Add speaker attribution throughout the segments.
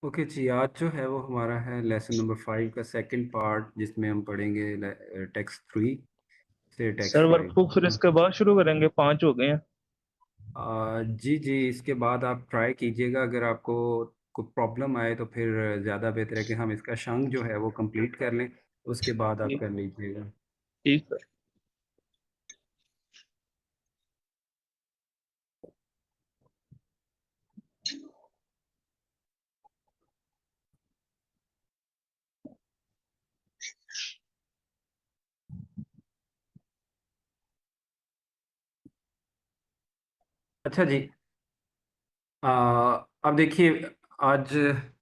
Speaker 1: Okay जी, आज जो है वो हमारा है लेसन नंबर 5 का सेकंड पार्ट, जिसमें हम पढ़ेंगे टेक्स्ट 3 से
Speaker 2: सर
Speaker 1: टेक्स्ट 5।
Speaker 2: वर्कबुक फिर इसके बाद शुरू करेंगे, 5 हो गए हैं।
Speaker 1: जी जी, इसके बाद आप ट्राई कीजिएगा। अगर आपको कोई प्रॉब्लम आए तो फिर ज़्यादा बेहतर है कि हम इसका शंक जो है वो कंप्लीट कर लें, उसके बाद आप
Speaker 2: ठीक।
Speaker 1: कर लीजिएगा।
Speaker 2: ठीक सर।
Speaker 1: अच्छा जी। आ, अब देखिए, आज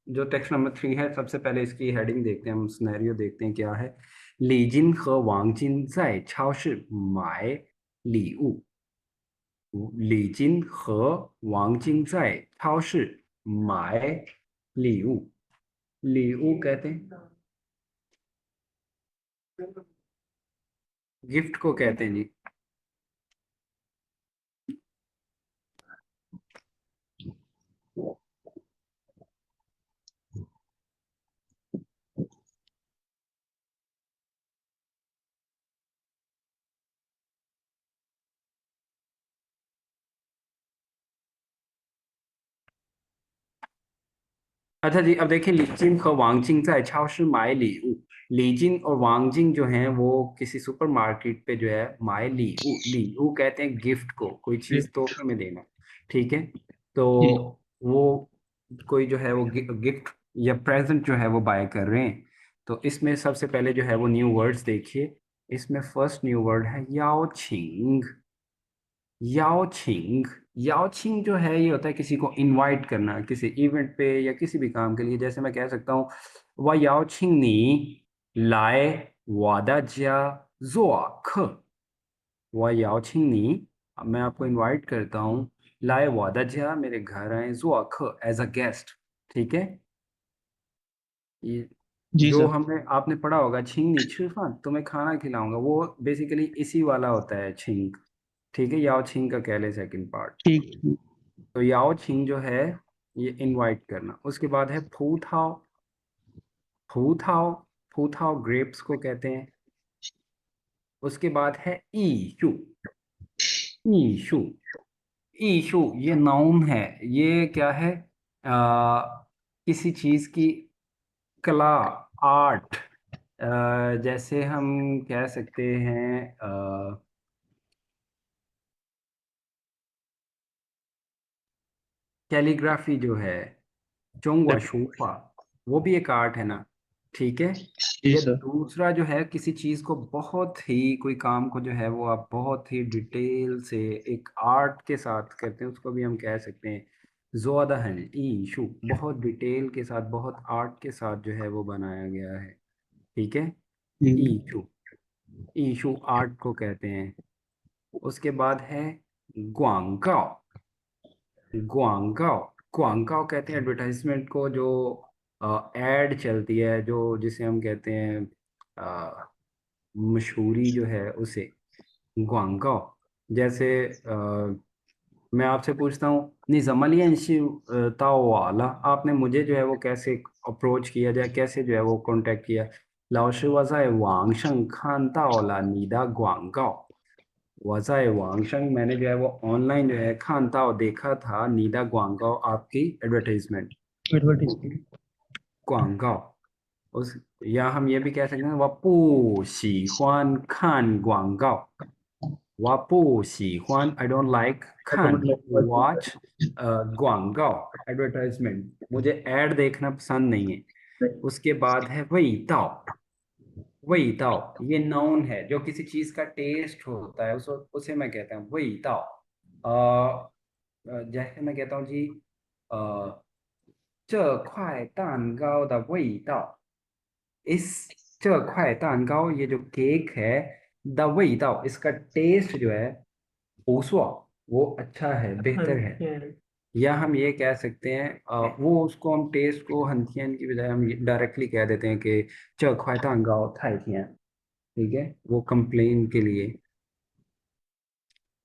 Speaker 1: जो टेक्स्ट नंबर 3 है, सबसे पहले इसकी हेडिंग देखते हैं, हम सिनेरियो देखते हैं क्या है। ली जिन和王金在超市买礼物。李金和王晶在超市买礼物।礼物कहते हैं गिफ्ट को कहते हैं जी। अच्छा जी, अब देखिए, लीजिन और वांगजिंग 在超市买礼物। लीजिन और वांगजिंग जो हैं वो किसी सुपरमार्केट पे जो है माए लीऊ। लीऊ कहते हैं गिफ्ट को, कोई
Speaker 2: ठीक।
Speaker 1: चीज तोहफे में देना। ठीक है। तो
Speaker 2: ठीक।
Speaker 1: वो कोई जो है वो गिफ्ट या प्रेजेंट जो है वो बाय कर रहे हैं। तो इसमें सबसे पहले जो है वो न्यू वर्ड्स देखिए। इसमें फर्स्ट न्यू वर्ड है याओ छिंग। याओ छिंग। याओ छिंग जो है ये होता है किसी को इनवाइट करना, किसी इवेंट पे या किसी भी काम के लिए। जैसे मैं कह सकता हूँ, वह याओ छिंग नी लाए वादा ज्या जोआख। वह याओ छिंग नी, मैं आपको इनवाइट करता हूँ, लाए वादा ज्या, मेरे घर आए, जोआख एज अ गेस्ट। ठीक है। ये
Speaker 2: जी
Speaker 1: जो
Speaker 2: सर।
Speaker 1: हमने आपने पढ़ा होगा, छिंग नी छिफान, तुम्हें खाना खिलाऊंगा, वो बेसिकली इसी वाला होता है, छिंग। ठीक है, याओ छिंग का कह ले सेकंड पार्ट।
Speaker 2: ठीक। ठीक।
Speaker 1: तो याओ छिंग जो है ये इनवाइट करना। उसके बाद है फू थाओ। फू थाओ। फू थाओ ग्रेप्स को कहते हैं। उसके बाद है ईशु। ईशु। ईशु ये नाउन है। ये क्या है? किसी चीज की कला, आर्ट। जैसे हम कह सकते हैं कैलीग्राफी जो है, चोंगवा शूफा, वो भी एक आर्ट है ना। ठीक है।
Speaker 2: जी
Speaker 1: या
Speaker 2: सर।
Speaker 1: दूसरा जो है, किसी चीज को बहुत ही, कोई काम को जो है वो आप बहुत ही डिटेल से एक आर्ट के साथ करते हैं, उसको भी हम कह सकते हैं जोदा हन ईशु। बहुत डिटेल के साथ, बहुत आर्ट के साथ जो है वो बनाया गया है। ठीक है।
Speaker 2: ठीक।
Speaker 1: ईशु। ईशु आर्ट को कहते हैं। उसके बाद है ग्वांगकाओ। ग्वांगकाओ। ग्वांगकाओ कहते हैं एडवर्टाइजमेंट को, जो एड चलती है, जो जिसे हम कहते हैं मशहूरी जो है उसे, ग्वांगकाओ। जैसे मैं आपसे पूछता हूँ, निज़ामलियन ताओ वाला, आपने मुझे जो है वो कैसे अप्रोच किया जाए, कैसे जो है वो कांटेक्ट किया। 老师我在网上看到了你的广告। वज़ाए वांगशंग, मैंने जो है वो ऑनलाइन जो है खानताओ देखा था, नीदा ग्वांगाओ आपकी एडवर्टाइजमेंट।
Speaker 2: एडवर्टीजमेंट।
Speaker 1: ग्वांगाओ। उस, या हम ये भी कह सकते हैं, 我不喜欢看广告। 我不喜欢 I don't like 看 watch 广告 advertisement, मुझे ऐड देखना पसंद नहीं है। उसके बाद है वही ताओ। वही ताओ ये नाउन है, जो किसी चीज का टेस्ट होता है, उसे मैं कहता हूँ वही ताओ। जैसे मैं कहता हूँ जी, 这块蛋糕的味道, इस 这块蛋糕, ये जो केक है, द वही ताओ, इसका टेस्ट जो है ऊसवा, वो अच्छा है, बेहतर है। या हम ये कह सकते हैं वो उसको हम टेस्ट को हंथियन की बजाय हम डायरेक्टली कह देते हैं कि 这块蛋糕太甜। ठीक है, वो कंप्लेन के लिए।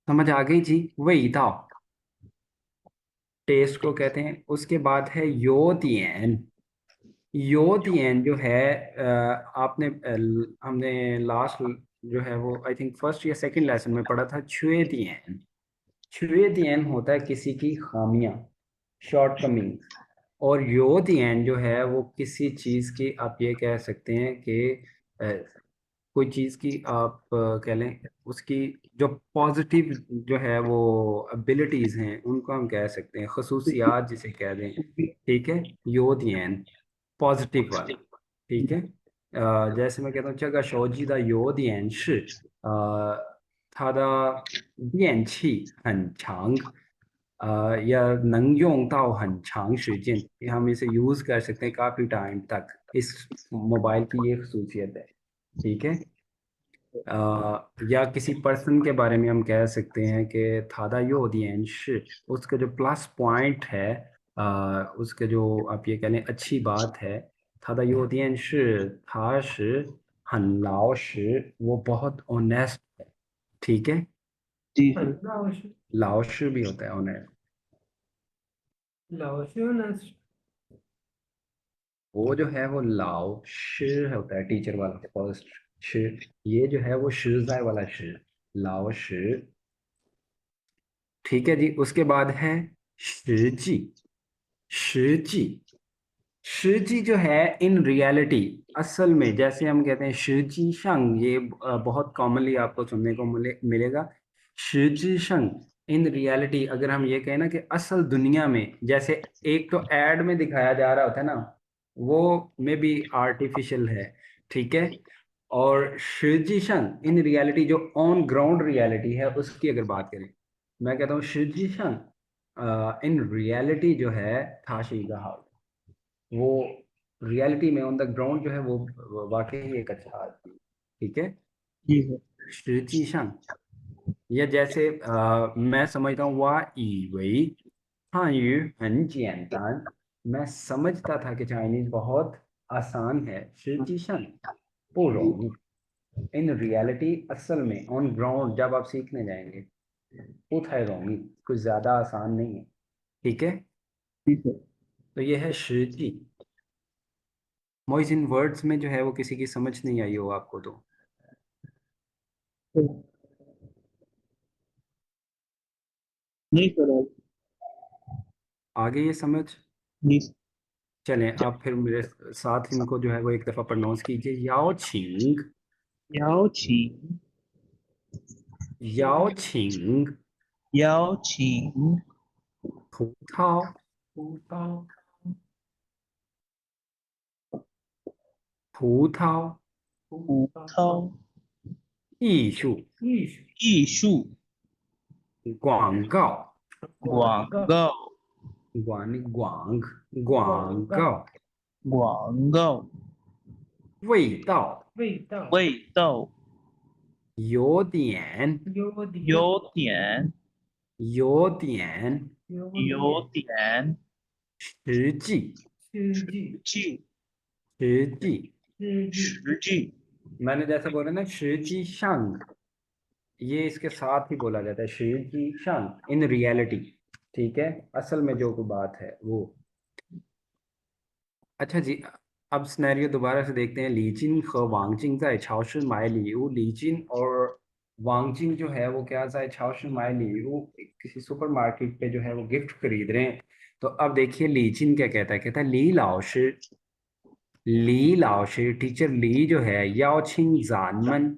Speaker 1: समझ आ गई जी, वही था। टेस्ट को कहते हैं। उसके बाद है योदियन। योदियन जो है आपने हमने लास्ट जो है वो आई थिंक फर्स्ट या सेकंड लेसन में पढ़ा था, छुएदियन। छुएदियन होता है किसी की खामियां, शॉर्टकमिंग। और योदियन जो है वो किसी चीज की आप ये कह सकते हैं कि कोई चीज की आप कह लें उसकी जो पॉजिटिव जो है वो एबिलिटीज हैं उनको हम कह सकते हैं, खसूसियात जिसे कह दें। ठीक है, योदियन पॉजिटिव वाला। ठीक है, जैसे मैं कहता हूँ这个手机的优点是它的电器很长या 能用到很长时间। ये हम इसे यूज कर सकते हैं काफी टाइम तक, इस मोबाइल की ये खसूसियत है। ठीक है, या किसी पर्सन के बारे में हम कह सकते हैं कि 他的优点是 उसका जो प्लस पॉइंट है, उसके जो आप ये कह लें अच्छी बात है। 他的优点是他是很老实, वो बहुत ऑनेस्ट है। ठीक है,
Speaker 2: जी सर।
Speaker 3: 很老实，
Speaker 1: लाओश भी होता है ऑनेस्ट।
Speaker 3: 老实呢，
Speaker 1: वो जो है वो लाओ श होता है, टीचर वाला फर्स्ट श। ये जो है वो शिजाय वाला श, लाओ श। ठीक है जी, उसके बाद है शिजी। शिजी, शिजी जो है इन रियलिटी, असल में जैसे हम कहते हैं शिजी शंग, ये बहुत कॉमनली आपको सुनने को मिलेगा। शिजी शंग इन रियलिटी, अगर हम ये कहें ना कि असल दुनिया में, जैसे एक तो एड में दिखाया जा रहा होता है ना, वो मे बी आर्टिफिशियल है। ठीक है, और शिजी शंग इन रियलिटी जो ऑन ग्राउंड रियलिटी है उसकी अगर बात करें, मैं कहता हूँ शिजी शंग इन रियलिटी जो है थाशी का हाल, वो रियलिटी में ऑन द ग्राउंड जो है वो वाकई ही एक अच्छा आदमी। ठीक है,
Speaker 2: जी सर।
Speaker 1: 实际上 या जैसे मैं समझता हूँ वाह इवई हाँ ये 很简单, मैं समझता था कि चाइनीज बहुत आसान है। 实际上不容易, इन रियलिटी असल में ऑन ग्राउंड जब आप सीखने जाएंगे, वो है रोंगी, कुछ ज्यादा आसान नहीं है। ठीक है,
Speaker 2: जी सर।
Speaker 1: तो ये है 实际। मोइज इन वर्ड्स में जो है वो किसी की समझ नहीं आई हो आपको तो
Speaker 2: तो नहीं सर
Speaker 1: आगे ये समझ।
Speaker 2: जी।
Speaker 1: चलें आप फिर मेरे साथ इनको जो है वो एक दफ़ा प्रोनाउंस कीजिए। याओ छिंग,
Speaker 2: 邀请
Speaker 1: याओ छिंग,
Speaker 2: 邀请
Speaker 1: 葡萄，
Speaker 3: 葡萄，
Speaker 1: 葡萄，
Speaker 2: 葡萄
Speaker 1: 艺术，
Speaker 3: 艺术，
Speaker 2: 艺术
Speaker 1: 广告，
Speaker 2: 广
Speaker 3: 告，
Speaker 2: 告
Speaker 1: 广告，
Speaker 2: 广告
Speaker 1: 味道，
Speaker 3: 味道，
Speaker 2: 味道
Speaker 1: 有点，
Speaker 3: 优点，
Speaker 2: 优点
Speaker 1: 有点，
Speaker 2: 有点
Speaker 1: 实际，
Speaker 3: 实际，
Speaker 2: 际
Speaker 1: 实际。
Speaker 3: 实际，
Speaker 2: 实际
Speaker 1: मैंने जैसे बोला ना 实际上, ये इसके साथ ही बोला जाता है 实际上 इन रियलिटी। ठीक है, असल में जो कोई बात है वो। अच्छा जी, अब स्नैरियो दोबारा से देखते हैं। लीजिन ख वांगजिंग在超市买礼物, लीजिन और वांगजिंग जो है वो क्या在超市买礼物, किसी सुपरमार्केट पे जो है वो गिफ्ट खरीद रहे हैं। तो अब देखिए लीजिन क्या कहता है, कहता है ली लाओशी, ली लाओशी टीचर ली जो है याओ छिंग जानमन,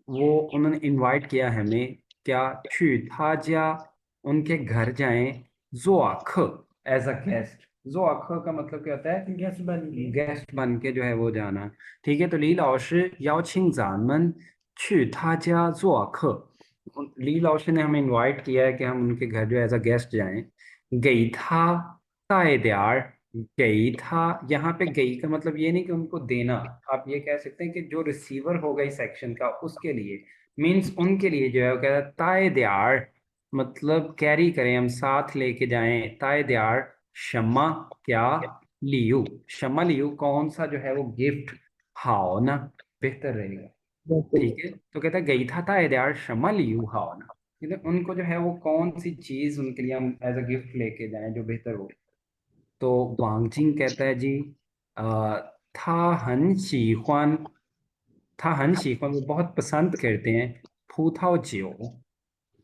Speaker 1: वो उन्होंने इनवाइट किया हमें क्या, छु थाजा, उनके घर जाएं, जोआख एज अ गेस्ट। जोआख का मतलब क्या होता है,
Speaker 3: गैस बन गई,
Speaker 1: गेस्ट बन के जो है वो जाना। ठीक है, तो ली लाओशी याओ छिंग जानमन छु थाजा जोआख, ली लाओशी ने हमें इनवाइट किया है कि हम उनके घर जो एज अ गेस्ट जाएं। गई था ताए द्यार, गई था, यहाँ पे गई का मतलब ये नहीं कि उनको देना, आप ये कह सकते हैं कि जो रिसीवर होगा इस सेक्शन का उसके लिए, मींस उनके लिए जो है वो कहता है ताए द्यार, मतलब कैरी करें, हम साथ लेके जाएं। ताए द्यार क्षमा क्या, लियू, क्षमा लियू कौन सा जो है वो गिफ्ट, हाओ ना, बेहतर रहेगा। ठीक है, तो कहता है गई था ताए द्यार क्षमा लियू हाओ ना, उनको जो है वो कौन सी चीज उनके लिए हम एज अ गिफ्ट लेके जाएं जो बेहतर हो। तो वांगजिंग कहता है जी आ, था हन शीख्वान, था हन शीख्वान वो बहुत पसंद करते हैं फूथाओ जियो।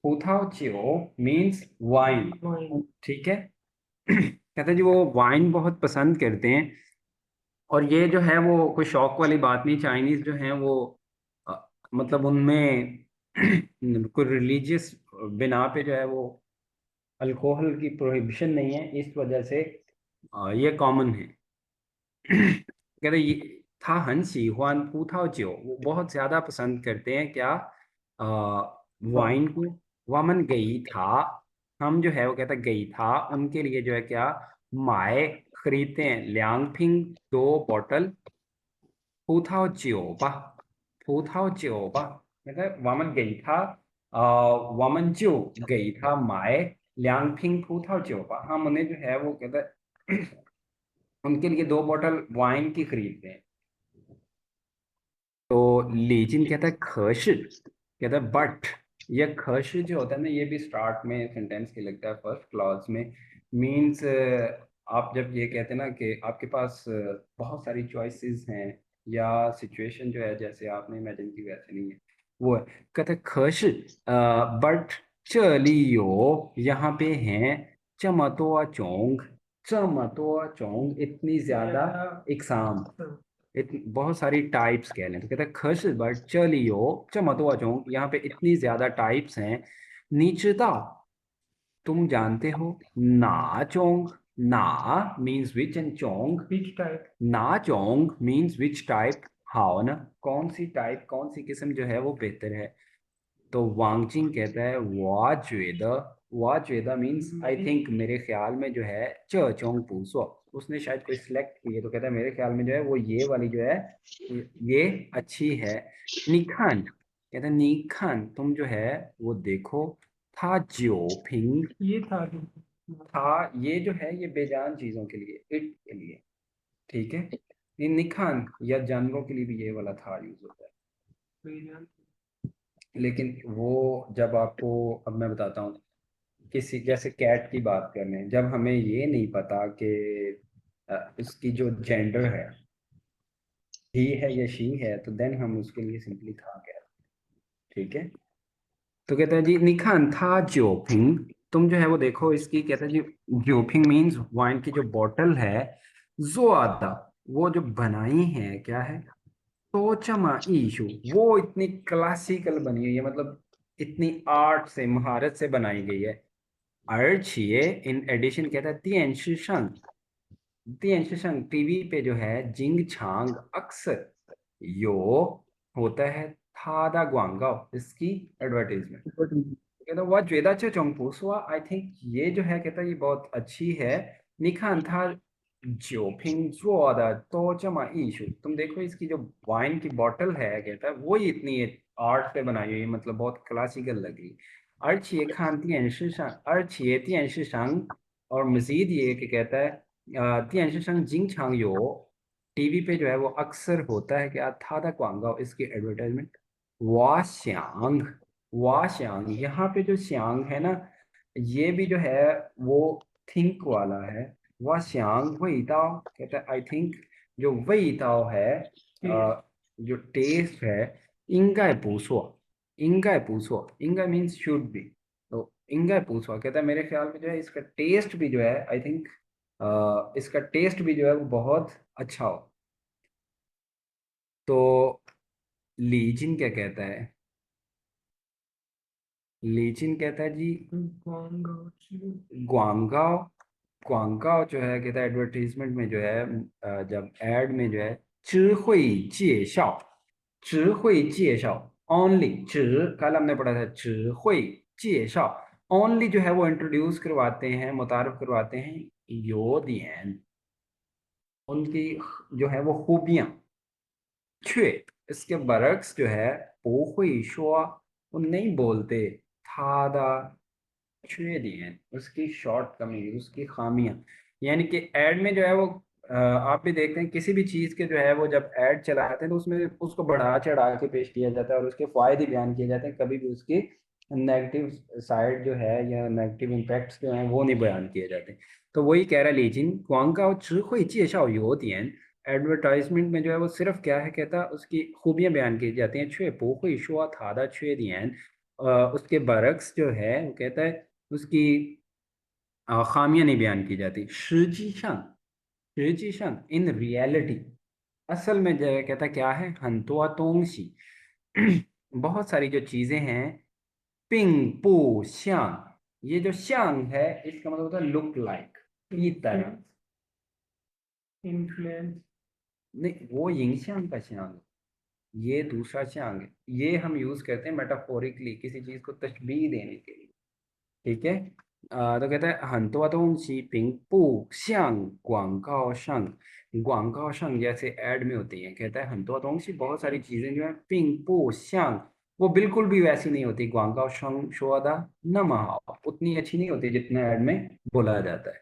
Speaker 1: फूथाओ जियो मीन्स वाइन।
Speaker 3: वाइन।
Speaker 1: ठीक है। कहते हैं जी वो वाइन बहुत पसंद करते हैं। और ये जो है वो कोई शौक वाली बात नहीं, चाइनीज जो है वो मतलब उनमें कोई रिलीजियस बिना पे जो है वो अल्कोहल की प्रोहिबिशन नहीं है, इस वजह से ये कॉमन है। कहते ये था हन सीहुआन पूथाओ जियो, वो बहुत ज्यादा पसंद करते हैं क्या, वाइन को। वामन गई था, हम जो है वो कहता गई था उनके लिए जो है क्या, माए खरीदते हैं ल्याङ्पिंग 2 बॉटल पूथाओ जियो बा। पूथाओ जियो बा मतलब वामन गई था, आ, वामन जो गई था माए ल्याङ्पिंग पूथाओ जियो बा, हम उन्हें जो है वो कहता उनके लिए 2 बॉटल वाइन की खरीदते हैं। तो लीजिन कहता है खश, कहता है बट। ये खश जो होता है ना, ये भी स्टार्ट में सेंटेंस के लगता है फर्स्ट क्लॉज में। मीन्स आप जब ये कहते हैं ना कि आपके पास बहुत सारी चॉइसेस हैं, या सिचुएशन जो है जैसे आपने इमेजिन की वैसे नहीं है, वो है। कहता है खश बट चलियो, यहाँ पे हैं चमतोआ चोंग। चमतोआ चोंग इतनी ज्यादा इकसाम, बहुत सारी टाइप्स कह लें तो कहता है खस बट चलियो चमतुआ चोंग, यहाँ पे इतनी ज्यादा टाइप्स हैं। नीचता तुम जानते हो, ना चोंग, ना मीन्स विच एंड चोंग
Speaker 3: विच टाइप।
Speaker 1: ना चोंग मीन्स विच टाइप, हाउ ना कौन सी टाइप कौन सी किस्म जो है वो बेहतर है। तो वांगचिंग कहता है वा ज्वेदा मीन्स आई थिंक, मेरे ख्याल में जो है च चोंग पूसो, उसने शायद कोई सिलेक्ट की है तो कहता है मेरे ख्याल में जो है वो ये वाली जो है ये अच्छी है। निखान कहता है निखान तुम जो है वो देखो, था जियोपिंग,
Speaker 3: ये था
Speaker 1: था ये जो है ये बेजान चीजों के लिए, इट के लिए। ठीक है। ये निखान या जानवरों के लिए भी ये वाला था यूज होता है। लेकिन वो जब आपको, अब मैं बताता हूँ, किसी जैसे कैट की बात कर लें, जब हमें ये नहीं पता कि उसकी जो जेंडर है ही है या शी है, तो देन हम उसके लिए सिंपली था कह रहे हैं। ठीक है। तो कहता है जी निखान था जोफिंग, तुम जो है वो देखो इसकी, कहता है जी जोफिंग मीन्स वाइन की जो बॉटल है, जो आता वो जो बनाई है क्या है, तो चमा ईशु, वो इतनी क्लासिकल बनी हुई है, मतलब इतनी आर्ट से महारत से बनाई गई है। अर्चिए इन एडिशन कहता है तियन टीवी पे जो है जिंग छांग अक्सर यो होता है थादा ग्वांगाओ इसकी एडवर्टीजमेंट। कहता वह ज्वेदा चोंगपूसवा, आई थिंक ये जो है कहता ये बहुत अच्छी है। निखान था जोपिंग जुआदा तो चमा ईशु, तुम देखो इसकी जो वाइन की बॉटल है कहता है वो ही इतनी आर्ट पे बनाई हुई है, मतलब बहुत क्लासिकल लगी। अर्चिए खान तियन शिशांग अर्चिए तियन शिशांग, और मजीद ये कि कहता है तियन शिशांग जिंग छांग यो, टीवी पे जो है वो अक्सर होता है कि था क्वांगा इसकी एडवर्टाइजमेंट। वाश्यांग, वाश्यांग यहाँ पे जो श्यांग है ना, ये भी जो है वो थिंक वाला है। वाश्यांग वही ताओ कहता है आई थिंक, जो वही ताओ है जो टेस्ट है, इंगाय पूछो, इंगाय पूछो, इंगाय मीन्स शुड बी, तो इंगाय पूछो कहता है मेरे ख्याल में जो है इसका टेस्ट भी जो है आई थिंक, इसका टेस्ट भी जो है वो बहुत अच्छा हो। तो लीजिन क्या कहता है, लीजिन कहता है जी ग्वांगाओ, ग्वांगाओ जो है कहता है एडवर्टीजमेंट में जो है जब एड में जो है 只会介绍 ओनली, 只 कल हमने पढ़ा था 只会介绍 ओनली जो है वो इंट्रोड्यूस करवाते हैं, मुतारफ करवाते हैं यो दियन, उनकी जो है वो खूबियां। छे इसके बरक्स जो है 不会说 वो नहीं बोलते, थादा 缺点 उसकी शॉर्ट कमी उसकी खामियां। यानी कि एड में जो है वो आप भी देखते हैं किसी भी चीज़ के जो है वो जब एड चलाते हैं तो उसमें उसको बढ़ा चढ़ा के पेश किया जाता है और उसके फायदे बयान किए जाते हैं, कभी भी उसकी नेगेटिव साइड जो है या नेगेटिव इम्पैक्ट्स जो हैं वो नहीं बयान किए जाते। तो वही कह रहा लीजिन क्वांग चिहुई介绍有点एडवर्टाइजमेंट में जो है वो सिर्फ क्या है कहता उसकी खूबियां बयान की जाती हैं छुए पोहुई शुआ थादा छुए दियन उसके बरक्स जो है वो कहता है उसकी खामियां नहीं बयान की जाती। 实际上 इन रियलिटी असल में जो है कहता क्या है हंतुआ तोंगशी बहुत सारी जो चीजें हैं पिंग पू श्यांग ये जो श्यांग है इसका मतलब होता है लुक लाइक की तरह
Speaker 3: इन्फ्लुएंस
Speaker 1: नहीं वो यिंग श्यांग का श्यांग है, ये दूसरा श्यांग है। ये हम यूज करते हैं मेटाफोरिकली किसी चीज को तशबीह देने के लिए। ठीक है। तो कहता है हंतुआ तोंगशी पिंग पू श्यांग ग्वांगाओ शंग ग्वांगाओ शंग जैसे ऐड में होती है। कहता है हंतुआ तोंगशी बहुत सारी चीजें जो है पिंग पू श्यांग वो बिल्कुल भी वैसी नहीं होती ग्वांगाओ शंग शोदा नमहाओ उतनी अच्छी नहीं होती जितना ऐड में बोला जाता है।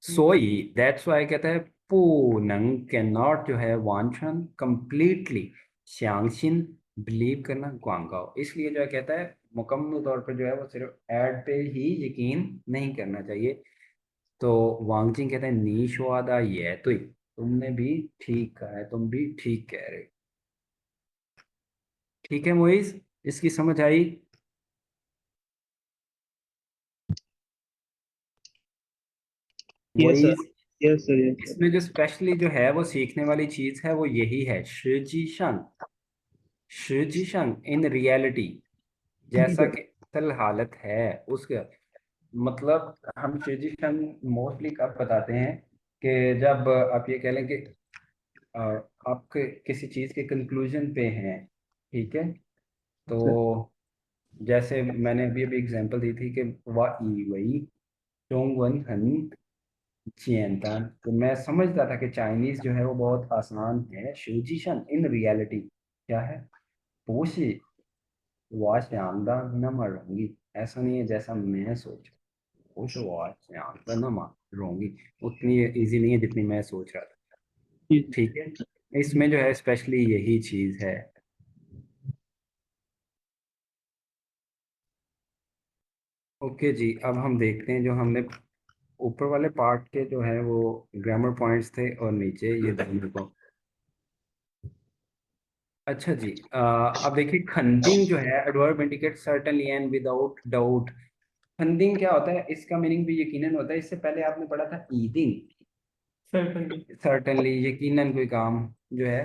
Speaker 1: सोई दैट्स वाई कहता है पूनंग कैन नॉट जो है वांछन कंप्लीटली श्यांगशिन बिलीव करना ग्वांगाओ इसलिए जो है कहता है मुकम्मल तौर पर जो है वो सिर्फ ऐड पे ही यकीन नहीं करना चाहिए। तो वांगजिंग कहते हैं नीशवादा ये तो तुमने भी ठीक कहा है तुम भी ठीक कह रहे हो। ठीक है मोइस इसकी समझ आई।
Speaker 2: यस सर,
Speaker 1: मोइस
Speaker 2: यस सर, यस सर।
Speaker 1: इसमें जो स्पेशली जो है वो सीखने वाली चीज है वो यही है शिजीशन इन रियलिटी
Speaker 2: जी
Speaker 1: जैसा
Speaker 2: सर।
Speaker 1: कि असल हालत है उसका मतलब हम शिजीशन मोस्टली कब बताते हैं कि जब आप ये कह लें कि अ, आप किसी चीज के कंक्लूजन पे हैं। ठीक है। तो
Speaker 2: सर,
Speaker 1: जैसे मैंने अभी अभी एग्जांपल दी थी कि वाह ई वही चोंगवन हन चियंतान तो मैं समझता था कि चाइनीज जो है वो बहुत आसान है शिवजीशन इन रियलिटी क्या है पोशी वाश आमदा न मरूंगी ऐसा नहीं है जैसा मैं सोच पोश वाश आमदा न मरूंगी उतनी इजी नहीं है जितनी मैं सोच रहा था।
Speaker 2: जी
Speaker 1: ठीक है। इसमें जो है स्पेशली यही चीज है। ओके जी अब हम देखते हैं जो हमने ऊपर वाले पार्ट के जो है वो ग्रामर पॉइंट्स थे और नीचे ये दोनों को। अच्छा जी अब देखिए खंडिंग जो है adverb indicate certainly and without doubt. खंडिंग क्या होता है इसका मीनिंग भी यकीनन होता है। इससे पहले आपने पढ़ा था ईदिंग
Speaker 3: सर्टनली
Speaker 1: सर्टेनली यकीनन कोई काम जो है।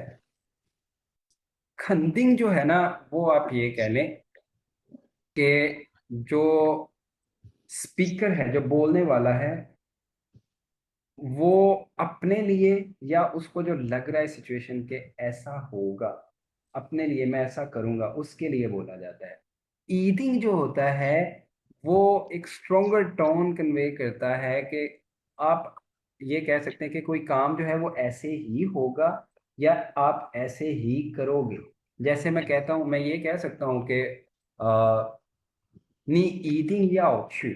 Speaker 1: खंडिंग जो है ना वो आप ये कह लें कि जो स्पीकर है जो बोलने वाला है वो अपने लिए या उसको जो लग रहा है सिचुएशन के ऐसा होगा अपने लिए मैं ऐसा करूंगा उसके लिए बोला जाता है। ईदिंग जो होता है वो एक स्ट्रोंगर टोन कन्वे करता है कि आप ये कह सकते हैं कि कोई काम जो है वो ऐसे ही होगा या आप ऐसे ही करोगे। जैसे मैं कहता हूं मैं ये कह सकता हूं कि 你一定要去，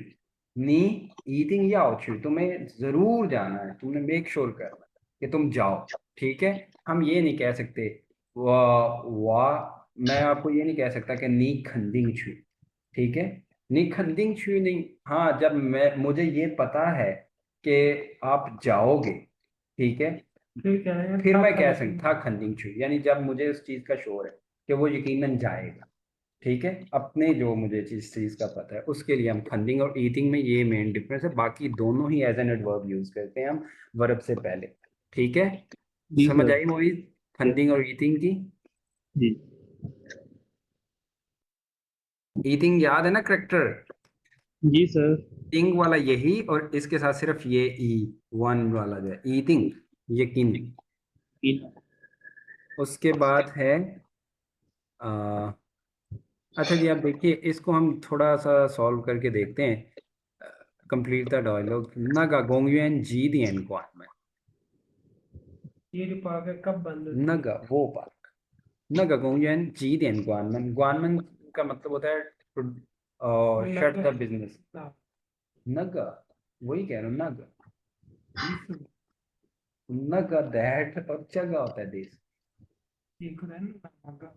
Speaker 1: 你一定要去 तुम्हें जरूर जाना है तुमने मेक श्योर करना कि तुम जाओ। ठीक है। हम ये नहीं कह सकते वाह वाह मैं आपको ये नहीं कह सकता कि नी खंडिंग छू। ठीक है। नी खंडिंग छू नहीं। हाँ जब मैं मुझे ये पता है कि आप जाओगे। ठीक है।
Speaker 3: फिर क्या है
Speaker 1: फिर
Speaker 3: था
Speaker 1: मैं कह
Speaker 3: खंडिंग
Speaker 1: सकता था खंडिंग छू यानी जब मुझे उस चीज का श्योर है कि वो यकीनन जाएगा। ठीक है। अपने जो मुझे जिस चीज का पता है उसके लिए हम फंडिंग और ईटिंग में ये मेन डिफरेंस है बाकी दोनों ही एज एन एडवर्ब यूज करते हैं हम वर्ब से पहले। ठीक है।
Speaker 2: जी
Speaker 1: समझ
Speaker 2: सर।
Speaker 1: आई मोहित फंडिंग और ईटिंग की।
Speaker 2: जी
Speaker 1: ईटिंग याद है ना करेक्टर
Speaker 2: जी सर।
Speaker 1: ईटिंग वाला यही और इसके साथ सिर्फ ये ई वन वाला जो है ईटिंग यकीन।
Speaker 2: इन
Speaker 1: उसके बाद है आ, अच्छा जी आप देखिए इसको हम थोड़ा सा सॉल्व करके देखते हैं। कंप्लीट द डायलॉग नगा गोंगयुएन जी दियन क्वान
Speaker 3: ये जो पार्क है कब बंद होती है
Speaker 1: 那个公园几点关门？关门 का मतलब होता है शट
Speaker 3: नगर
Speaker 1: द बिजनेस। नग वही कह रहा हूँ नग
Speaker 3: दिस
Speaker 1: नग दैट और जगह होता है दिस।
Speaker 3: ये खुदा है ना नगर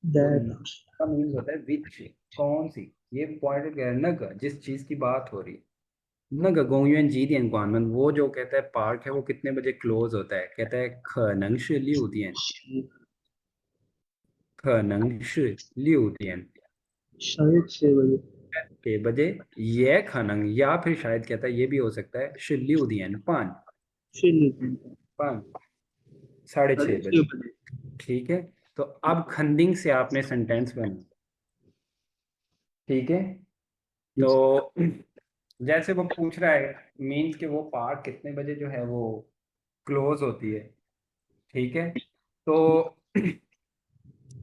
Speaker 2: That.
Speaker 1: का मीन्स होता है विच, कौन सी। ये पॉइंट क्या है, नग, जिस चीज की बात हो रही। नग गोंगयुन जी दियन ग्वानमन, वो जो कहता है पार्क है वो कितने बजे क्लोज होता है, कहता है खनंग shi 6 点, खनंग shi 6 点
Speaker 2: शायद 6 बजे।
Speaker 1: 6 बजे। ये खनंग, या फिर शायद कहता है ये भी हो सकता है shi 6点 5,
Speaker 2: 6
Speaker 1: 5, साढ़े
Speaker 2: साढ़े
Speaker 1: छः
Speaker 2: छः
Speaker 1: बजे
Speaker 2: बजे
Speaker 1: ठीक है। तो अब खंडिंग से आपने सेंटेंस बना, ठीक है।
Speaker 2: जी सर।
Speaker 1: तो जैसे वो पूछ रहा है, मीन्स कि वो पार्क कितने बजे जो है वो क्लोज होती है, ठीक है। तो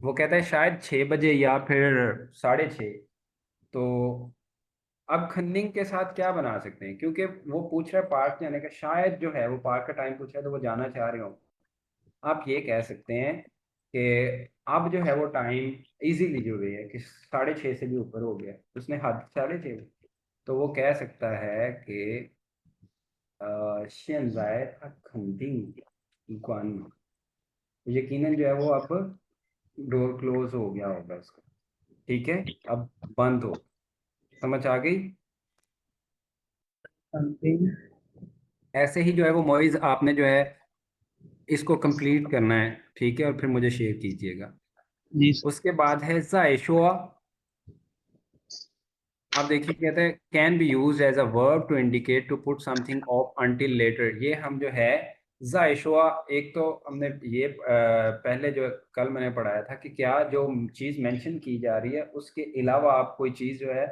Speaker 1: वो कहता है शायद 6 बजे या फिर साढ़े 6। तो अब खन्निंग के साथ क्या बना सकते हैं, क्योंकि वो पूछ रहा है पार्क जाने का, शायद जो है वो पार्क का टाइम पूछ रहा है तो वो जाना चाह रहे हो। आप ये कह सकते हैं कि अब जो है वो टाइम इजीली जो है कि 6:30 से भी ऊपर हो गया, उसने हद 6:30। तो वो कह सकता है कि 现在他肯定关门，यकीनन जो है वो अब डोर क्लोज हो गया होगा उसका, ठीक है। अब बंद हो, समझ आ गई।
Speaker 2: समथिंग।
Speaker 1: ऐसे ही जो है वो मॉइज आपने जो है इसको कंप्लीट करना है, ठीक है, और फिर मुझे शेयर कीजिएगा।
Speaker 2: जी सर।
Speaker 1: उसके बाद है जायशुआ। आप देखिए कहते हैं can be use as a verb to indicate to put something off until later. ये हम जो है जायशुआ, एक तो हमने ये पहले जो कल मैंने पढ़ाया था कि क्या जो चीज़ मेंशन की जा रही है उसके अलावा आप कोई चीज़ जो है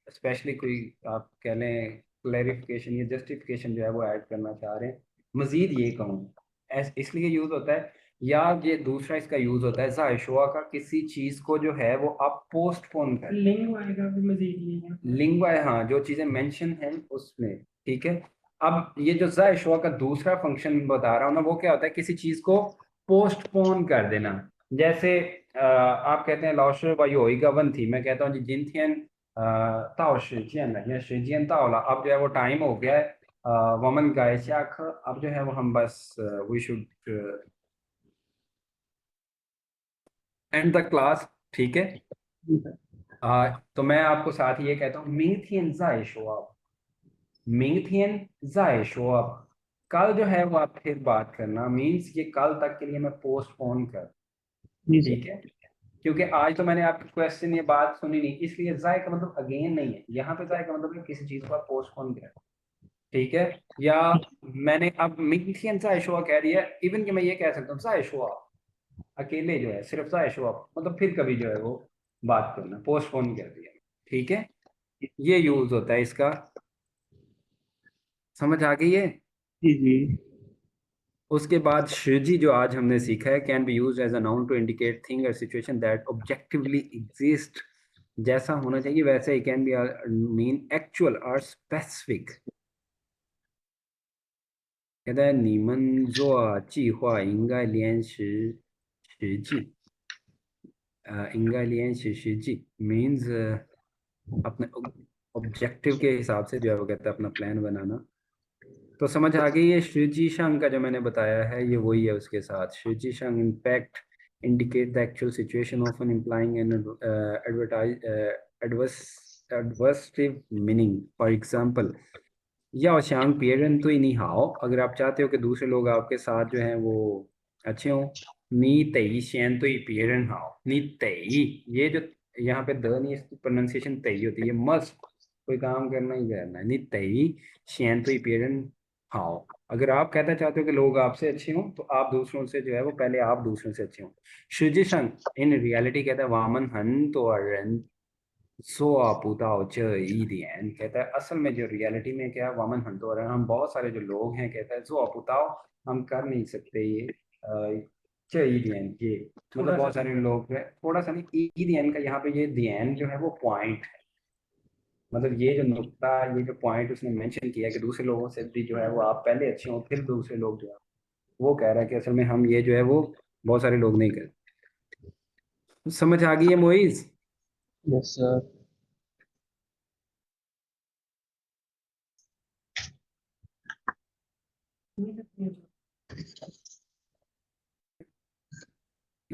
Speaker 1: स्पेशली कोई आप कह लें क्लैरिफिकेशन या जस्टिफिकेशन जो है वो ऐड करना चाह रहे हैं, मजीद ये कहूँ, इसलिए यूज होता है। या ये दूसरा इसका यूज होता है जायशुआ का, किसी चीज को जो है वो आप पोस्टपोन कर,
Speaker 3: लिंग आएगा भी मजीद लिंग।
Speaker 1: लिंग्वा है, हाँ, जो चीजें मेंशन हैं उसमें, ठीक है। अब ये जो जायशुआ का दूसरा फंक्शन बता रहा हूँ ना, वो क्या होता है, किसी चीज को पोस्टपोन कर देना। जैसे आप कहते हैं लाओशे वायोइगा वन थी, मैं कहता हूँ जी जिनथियन ताओ शिजियन है या शिजियन ताओला, अब जो है वो टाइम हो गया है, वमन गाय अब जो है वो हम बस we should end the class, ठीक है।
Speaker 2: जी सर।
Speaker 1: तो मैं आपको साथ ही ये कहता हूँ मिंगथियन जायशुआ, मिंगथियन जायशुआ, कल जो है वो आप फिर बात करना, मीन्स ये कल तक के लिए मैं पोस्टपोन कर,
Speaker 2: जी सर।
Speaker 1: ठीक है। क्योंकि आज तो मैंने आपके क्वेश्चन ये बात सुनी नहीं, इसलिए जाय का मतलब अगेन नहीं है, यहाँ पे जाय का मतलब है किसी चीज को आप पोस्टपोन कर, ठीक है। या मैंने अब मिंगथियन जायशुआ कह दिया, इवन कि मैं ये कह सकता हूँ जायशुआ अकेले जो है सिर्फ जायशुआ, मतलब फिर कभी जो है वो बात करना, पोस्टपोन कर दिया, ठीक है। ये यूज होता है इसका, समझ आ गई है।
Speaker 2: जी जी।
Speaker 1: उसके बाद शिजी जो आज हमने सीखा है, can be use as a noun to indicate thing और सिचुएशन दैट ऑब्जेक्टिवली एग्जिस्ट, जैसा होना चाहिए वैसे ही, कैन बी मीन एक्चुअल और स्पेसिफिक। कहता है नीमन जो计划应该连实际应该连实际 मीन्स अपने ऑब्जेक्टिव के हिसाब से जो है वो कहता है अपना प्लान बनाना। तो समझ आ गई, ये शिवजी शंग का जो मैंने बताया है ये वही है उसके साथ, शिवजी शंग impact indicate the actual situation, often implying an adverse adversative meaning. For example, 要想别人对你好, अगर आप चाहते हो कि दूसरे लोग आपके साथ जो हैं वो अच्छे हों, 你得先对别人好, 你得, ये जो यहाँ पे द नहीं, इसकी प्रोनाउंसिएशन तई होती है, मस्ट कोई काम करना ही करना है, 你得先对别人好। अगर आप कहना चाहते हो कि लोग आपसे अच्छे हों तो आप दूसरों से जो है वो पहले आप दूसरों से अच्छे हों। शुजिशन इन रियलिटी कहता है वामन हन तो अरन सो पुताओ च ईदियन, कहता है असल में जो रियलिटी में क्या है, वामन हन तो अरन, हम बहुत सारे जो लोग हैं, कहता है सो पुताओ, हम कर नहीं सकते ये च ईदियन, ये मतलब
Speaker 3: थोड़ा सा
Speaker 1: बहुत सारे लोग हैं, थोड़ा सा नहीं, ईदियन का यहाँ पे ये दियन जो है वो पॉइंट, मतलब ये जो नुक्ता, ये जो पॉइंट उसने मेंशन किया कि दूसरे लोगों से भी जो है वो आप पहले अच्छे हो फिर दूसरे लोग जो है, वो कह रहा है कि असल में हम ये जो है वो बहुत सारे लोग नहीं करते। समझ आ गई है मोइज।
Speaker 2: Yes sir.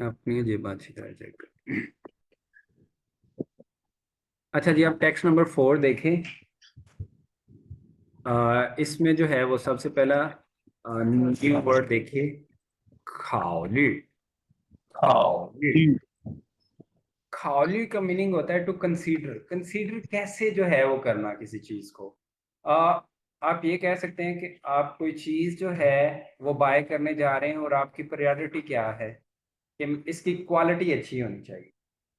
Speaker 1: अपनी जेब अच्छी तरह चेक कर। अच्छा जी, आप टेक्स्ट नंबर 4 देखें। इसमें जो है वो सबसे पहला न्यू वर्ड देखिए, खाओली। खाओली।
Speaker 2: जी
Speaker 1: खाओली का मीनिंग होता है टू कंसीडर। कंसीडर कैसे जो है वो करना किसी चीज को। आ, आप ये कह सकते हैं कि आप कोई चीज जो है वो बाय करने जा रहे हैं और आपकी प्रायोरिटी क्या है कि इसकी क्वालिटी अच्छी होनी चाहिए।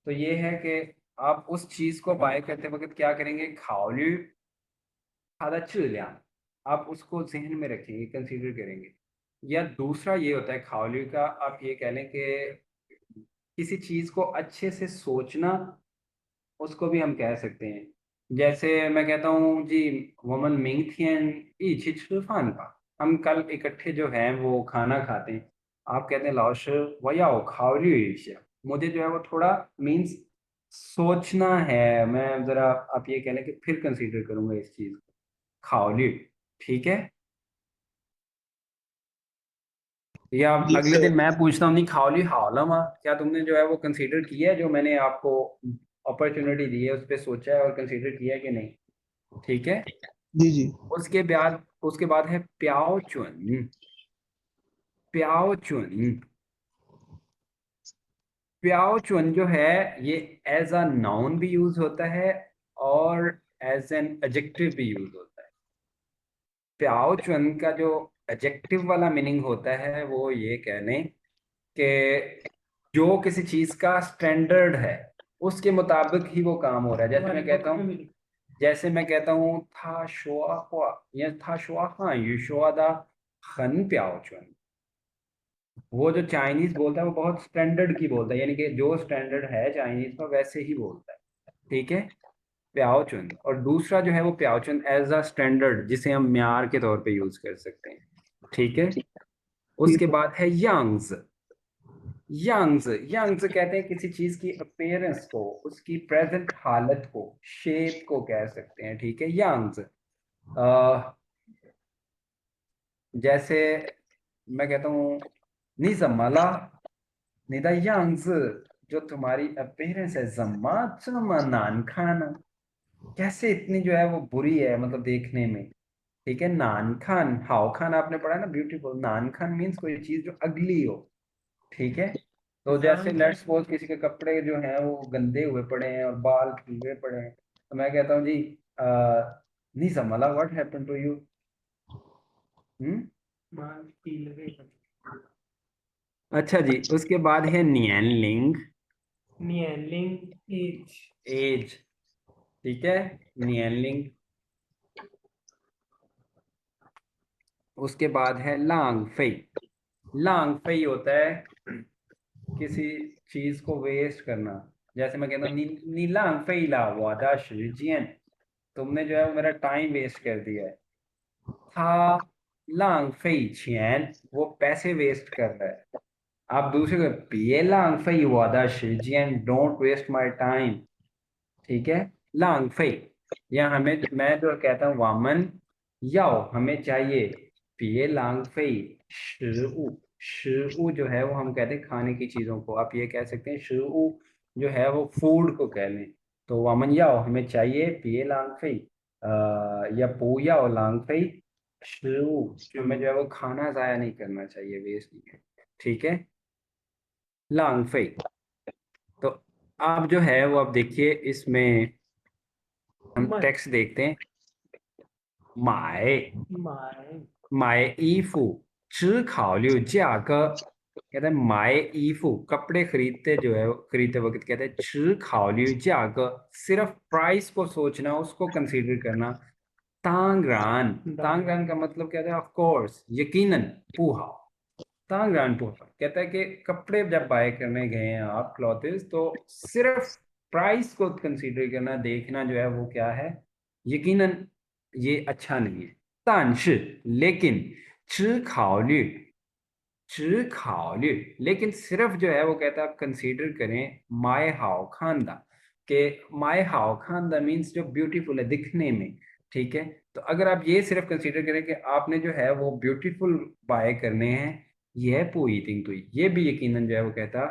Speaker 1: तो ये है कि आप उस चीज को बाय करते वक्त क्या करेंगे, खाओली खादा चिल्या, आप उसको जहन में रखेंगे, कंसीडर करेंगे। या दूसरा ये होता है खाओली का, आप ये कह लें कि किसी चीज को अच्छे से सोचना, उसको भी हम कह सकते हैं। जैसे मैं कहता हूँ जी, वमन मिंग थियन ई छिछफान का, हम कल इकट्ठे जो हैं वो खाना खाते हैं। आप कहते हैं लाओश वयाओ खाओली इशिया, मुझे जो है वो थोड़ा मीन्स सोचना है, मैं जरा आप ये कह लें कि फिर कंसीडर करूंगा इस चीज को, खाओली। ठीक है। या
Speaker 2: यस
Speaker 1: अगले
Speaker 2: सर।
Speaker 1: दिन मैं पूछता हूँ, नहीं खाओली हावला माँ, क्या तुमने जो है वो कंसीडर किया है जो मैंने आपको अपॉर्चुनिटी दी है, उस पर सोचा है और कंसीडर किया है कि नहीं। ठीक है।
Speaker 2: जी जी।
Speaker 1: उसके बाद है प्याओ चुन। प्याओ चुन। प्याओ चुन जो है ये एज अ नाउन भी यूज होता है और एज एन एडजेक्टिव भी यूज होता है। प्याओ चुन का जो एडजेक्टिव वाला मीनिंग होता है वो ये कह लें कि जो किसी चीज का स्टैंडर्ड है उसके मुताबिक ही वो काम हो रहा है।
Speaker 3: हमारी बुक में भी लिखा
Speaker 1: जैसे मैं कहता हूँ था शुआ हुआ या था शुआ हाँ यू शुआ दा खन प्याओ चुन, वो जो चाइनीज बोलता है वो बहुत स्टैंडर्ड की बोलता है, यानी कि जो स्टैंडर्ड है चाइनीज का वैसे ही बोलता है। ठीक है। प्याओचुन। और दूसरा जो है वो प्याओचुन एज अ स्टैंडर्ड, जिसे हम म्यार के तौर पे यूज कर सकते हैं। ठीक है।
Speaker 2: ठीक
Speaker 1: उसके
Speaker 2: है।
Speaker 1: बाद है यंग्स। यंग्स। यंग्स कहते हैं किसी चीज की अपीयरेंस को, उसकी प्रेजेंट हालत को, शेप को कह सकते हैं। ठीक है, यंग्स। जैसे मैं कहता हूँ निजमला निदा यंग्स, जो तुम्हारी अपीयरेंस है जम्मा चमा नान खाना, कैसे इतनी जो है वो बुरी है मतलब देखने में। ठीक है। नान खान, हाउ खान आपने पढ़ा है ना, ब्यूटीफुल। नान खान मीन्स कोई चीज जो अगली हो। ठीक है। तो जैसे
Speaker 3: जान
Speaker 1: लेट्स सपोज किसी के कपड़े जो हैं वो गंदे हुए पड़े हैं और बाल खुले पड़े हैं, तो मैं कहता हूँ जी नहीं समला what happen to you. Hmm.
Speaker 3: माल पी लगे
Speaker 1: अच्छा जी, उसके बाद है नियनलिंग।
Speaker 3: नियलिंग एज
Speaker 1: एज। ठीक है। नियनलिंग। उसके बाद है लांग फई। लांग फई होता है किसी चीज को वेस्ट करना। जैसे मैं कहता हूँ नीलांग फई ला वादा शिजियन, तुमने जो है वो मेरा टाइम वेस्ट कर दिया है। था लांग फई छियन, वो पैसे वेस्ट कर रहा है। आप दूसरे को पिए लांग फई वादा शिजियन, डोंट वेस्ट माय टाइम। ठीक है। लांग फई। या हमें, मैं जो कहता हूँ वामन याओ हमें चाहिए, पिए लांग फई शिउ। शिउ जो है वो हम कहते हैं खाने की चीजों को, आप ये कह सकते हैं शिउ जो है वो फूड को कह लें। तो वामन याओ हमें चाहिए, पिए लांग फई या पू याओ लांग फई शिउ, हमें जो है वो खाना जाया नहीं करना चाहिए, वेस्ट नहीं है। ठीक है। लांग फई। तो आप जो है वो आप देखिए इसमें हम
Speaker 3: मत
Speaker 1: टेक्स्ट देखते हैं। माए।
Speaker 3: माय
Speaker 1: 买衣服只考虑价格, कहते हैं माए ईफू, कपड़े खरीदते जो है खरीदते वक्त कहते हैं 只考虑价格, सिर्फ प्राइस को सोचना, उसको कंसीडर करना। तांगरान।
Speaker 3: दान
Speaker 1: तांगरान का मतलब कहता है ऑफ कोर्स, यकीनन, पूहा। तांगरान पूहा कहता है कि कपड़े जब बाय करने गए हैं आप क्लॉथेस, तो सिर्फ प्राइस को कंसीडर करना, देखना जो है वो क्या है, यकीनन ये अच्छा नहीं है। 但是 लेकिन 只考虑 लेकिन सिर्फ जो है वो कहता है आप कंसीडर करें माय हाउ खानदा, के माय हाउ खानदा मीन्स जो ब्यूटीफुल है दिखने में। ठीक है। तो अगर आप ये सिर्फ कंसीडर करें कि आपने जो है वो ब्यूटीफुल बाय करने हैं, ये है पुई थिंग, तो ये भी यकीनन जो है वो कहता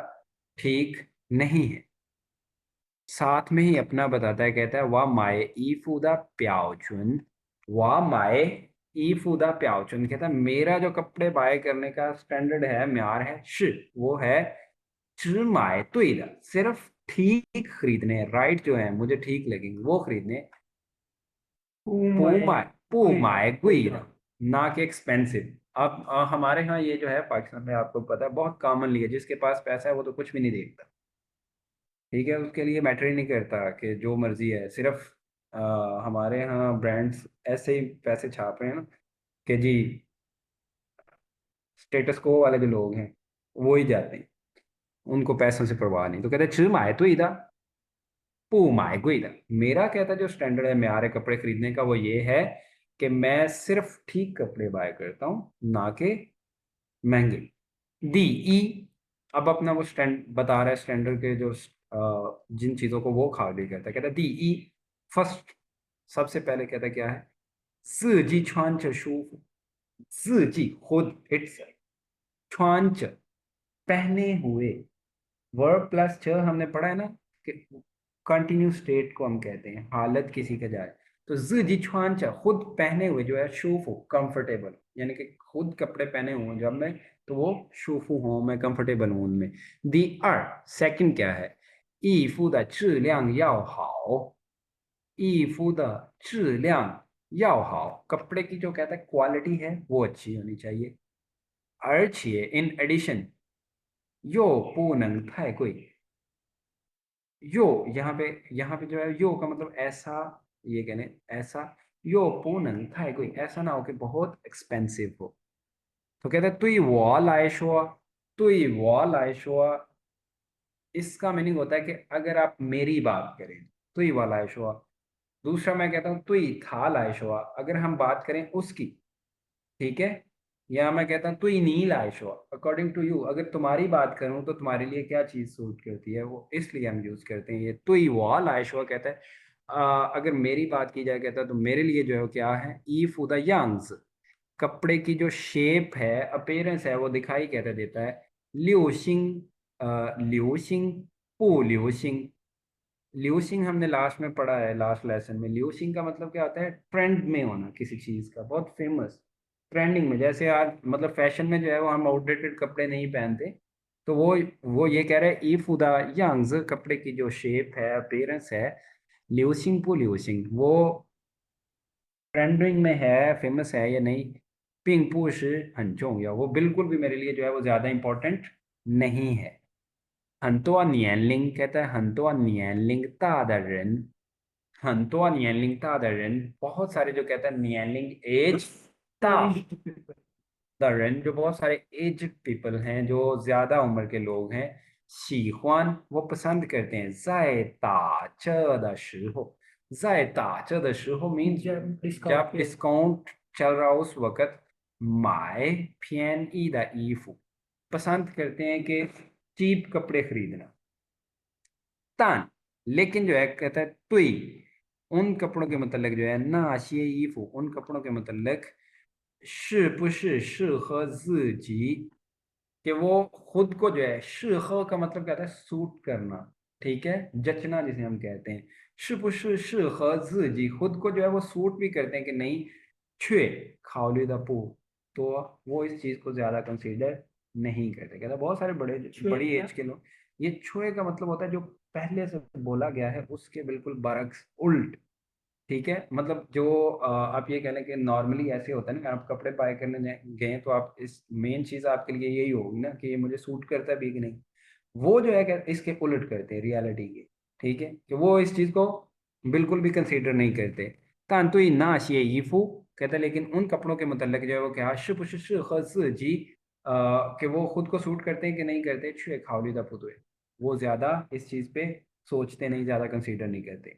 Speaker 1: ठीक नहीं है। साथ में ही अपना बताता है, कहता है वा माए ई फूदा प्याओ चुन। वा माए ई फूदा प्याओ चुन, कहता है मेरा जो कपड़े बाय करने का स्टैंडर्ड है, म्यार है, वो है माए तुइदा, सिर्फ ठीक खरीदने, राइट जो है मुझे ठीक लगेंगे वो खरीदने।
Speaker 3: पूमाए
Speaker 1: पूमाए गुइदा, ना कि एक्सपेंसिव। अब हमारे यहाँ ये जो है पाकिस्तान में, आपको पता है बहुत कॉमनली है, जिसके पास पैसा है वो तो कुछ भी नहीं देखता। ठीक है, उसके लिए मैटर ही नहीं करता कि जो मर्जी है, सिर्फ हमारे यहाँ ब्रांड्स ऐसे ही पैसे छाप रहे हैं ना कि जी स्टेटस को वाले जो लोग हैं वो ही जाते हैं, उनको पैसों से परवाह नहीं। तो कहते हैं 吃买 对的 不买 贵的। मेरा कहता है जो स्टैंडर्ड है म्यार है कपड़े खरीदने का, वो ये है कि मैं सिर्फ ठीक कपड़े बाय करता हूँ, ना कि महंगे। दी ई, अब अपना वो स्टैंड बता रहा है, स्टैंडर्ड के जो जिन चीजों को वो खाली करता है, कहता है दी ई, फर्स्ट, सबसे पहले कहता है क्या है, 自己穿着舒服, 自己 खुद, इट्स, 穿着 पहने हुए, वर्ब प्लस च हमने पढ़ा है ना कि कंटिन्यू स्टेट को हम कहते हैं, हालत किसी का जाए। तो 自己穿着 खुद पहने हुए जो है, शूफू कंफर्टेबल, यानी कि खुद कपड़े पहने हुए जब मैं, तो वो शूफू हूँ, मैं कंफर्टेबल हूँ उनमें। दी अर, सेकंड क्या है, 衣服的质量要好, 衣服的质量要好, कपड़े की जो कहता है क्वालिटी है वो अच्छी होनी चाहिए। 而且 इन एडिशन 又不能太贵, यो यहाँ पे जो है यो का मतलब ऐसा, ये कहने ऐसा, यो पूनंग थाई, कोई ऐसा ना हो कि बहुत एक्सपेंसिव हो। तो कहते हैं तुई वो लाए शोआ, तुई वो लाए शोआ, इसका मीनिंग होता है कि अगर आप मेरी बात करें, तुई वो लाए शोआ। दूसरा मैं कहता हूँ तुई था लाए शोआ, अगर हम बात करें उसकी, ठीक है। या मैं कहता हूँ तुई नी लाए शोआ, अकॉर्डिंग टू यू, अगर तुम्हारी बात करूं तो तुम्हारे लिए क्या चीज सूट करती है, वो इसलिए हम यूज करते हैं ये तुई वा लाए शोआ। कहता है अगर मेरी बात की जाए, कहता है तो मेरे लिए जो है वो क्या है, ई फू द यांग्स, कपड़े की जो शेप है, अपेयरेंस है, वो दिखाई कहते देता है। लियोशिंग, लियोशिंग, पू लियोशिंग, ल्यूसिंग हमने लास्ट में पढ़ा है, लास्ट लेसन में। ल्यूसिंग का मतलब क्या होता है, ट्रेंड में होना किसी चीज का, बहुत फेमस, ट्रेंडिंग में। जैसे आज मतलब फैशन में जो है वो हम आउटडेटेड कपड़े नहीं पहनते, तो वो ये कह रहे हैं ई फुदा यंग्स, कपड़े की जो शेप है, अपीयरेंस है, ल्यूसिंग पू ल्यूसिंग, वो ट्रेंडिंग में है, फेमस है या नहीं। पिंग पुश हंचोंग, या वो बिल्कुल भी मेरे लिए जो है वो ज्यादा इंपॉर्टेंट नहीं है। 很多年龄 कहता है 很多年龄大的人，很多年龄大的人 बहुत सारे जो कहता है 年龄 एज 大 द रन, जो बहुत सारे एज पीपल हैं, जो ज्यादा उम्र के लोग हैं। 喜欢 वो पसंद करते हैं। 在打折的时候，在打折的时候 means
Speaker 3: जब
Speaker 1: जब
Speaker 3: डिस्काउंट
Speaker 1: डिस्काउंट चल रहा हो उस वक्त। 买便宜的衣服 पसंद करते हैं कि चीप कपड़े खरीदना। तान, लेकिन जो है कहता है तुई, उन कपड़ों के मतलब जो है ना शिए ईफू, उन कपड़ों के मतलब 是不是适合自己, कि वो खुद को जो है, 适合 का मतलब क्या होता है, सूट करना, ठीक है, जचना जिसे हम कहते हैं। 是不是适合自己, खुद को जो है वो सूट भी करते हैं कि नहीं, 缺考虑的不 तो वो इस चीज को ज्यादा कंसीडर नहीं करते। कहता है बहुत सारे बड़ी
Speaker 3: क्या?
Speaker 1: एज के लोग, ये छुए का मतलब होता है जो पहले से बोला गया है उसके बिल्कुल बरक्स, उल्ट, ठीक है। मतलब जो आप ये कह लें कि नॉर्मली ऐसे होता है ना, आप कपड़े बाय करने गए तो आप इस मेन चीज आपके लिए यही होगी ना कि ये मुझे सूट करता है भी कि नहीं। वो जो है इसके उलट करते हैं रियलिटी के, ठीक है, कि वो इस चीज को बिल्कुल भी कंसीडर नहीं करते। तान तो ना ये ईफू, कहता है लेकिन उन कपड़ों के मतलब जो है वो क्या, शुभ जी, कि वो खुद को सूट करते हैं कि नहीं करते, छुए खावली दा पुतुए, वो ज्यादा इस चीज पे सोचते नहीं, ज्यादा कंसीडर नहीं करते।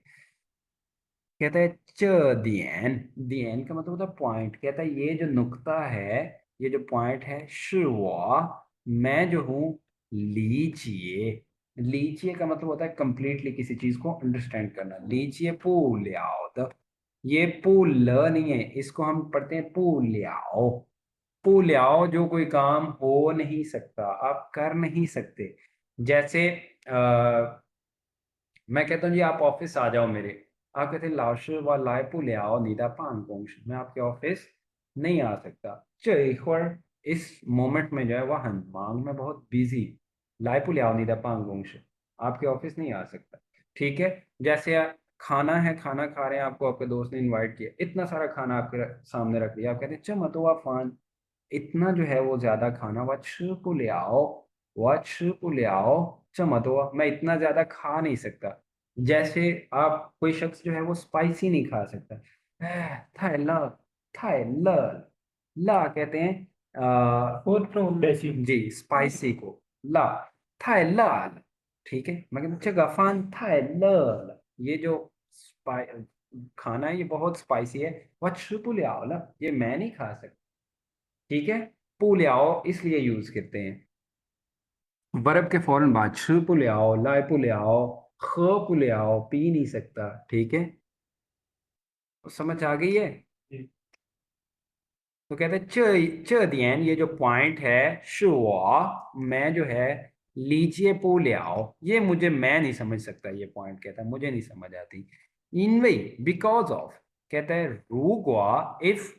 Speaker 1: कहता है च दियन, दियन का मतलब होता है पॉइंट। कहता है ये जो नुक्ता है, ये जो पॉइंट है, शुवा, मैं जो हूँ, लीजिए, लीजिए का मतलब होता है कंप्लीटली किसी चीज को अंडरस्टैंड करना। लीजिए पुल्याओ, ये पुल नहीं है, इसको हम पढ़ते हैं पुल्याओ। पुल्याओ जो कोई काम हो नहीं सकता, आप कर नहीं सकते, जैसे मैं कहता हूँ जी आप ऑफिस आ जाओ मेरे, आप कहते हैं लाओशी व लाइपू ले आओ नीदा पांगोंश, मैं आपके ऑफिस नहीं आ सकता। चर इस मोमेंट में जो है वह हनमांग में बहुत बिजी, लाइपू ले आओ नीदा पांगोंश, आपके ऑफिस नहीं आ सकता। ठीक है। जैसे खाना है, खाना खा रहे हैं, आपको आपके दोस्त ने इनवाइट किया, इतना सारा खाना आपके सामने रख दिया, आप कहते हैं चलो तो आप फान, इतना जो है वो ज्यादा खाना वह ले आओ चमा तो मैं इतना ज्यादा खा नहीं सकता। जैसे आप कोई शख्स जो है वो स्पाइसी नहीं खा सकता, थाई ल थाई ल ला कहते हैं
Speaker 3: फोर्थ फ्रॉम
Speaker 2: वैसी
Speaker 1: जी स्पाइसी को, ला थाई लाल। ठीक है, मैं कहता हूँ गफान थाई ल, ये जो स्पाइ खाना है ये बहुत स्पाइसी है, वह ले आओ ला, ये मैं नहीं खा सकता। ठीक है। पुलियाओ इसलिए यूज करते हैं वर्ब के फौरन बाद, श पुलियाओ लाए पुलियाओ ख पुलियाओ, पी नहीं सकता। ठीक है, समझ आ गई है।
Speaker 2: जी
Speaker 1: तो कहते हैं च दियन, ये जो पॉइंट है शुआ, मैं जो है लीजिए पुलियाओ, ये मुझे मैं नहीं समझ सकता, ये पॉइंट कहता है मुझे नहीं समझ आती। इनवे बिकॉज ऑफ, कहता है रूगवा इफ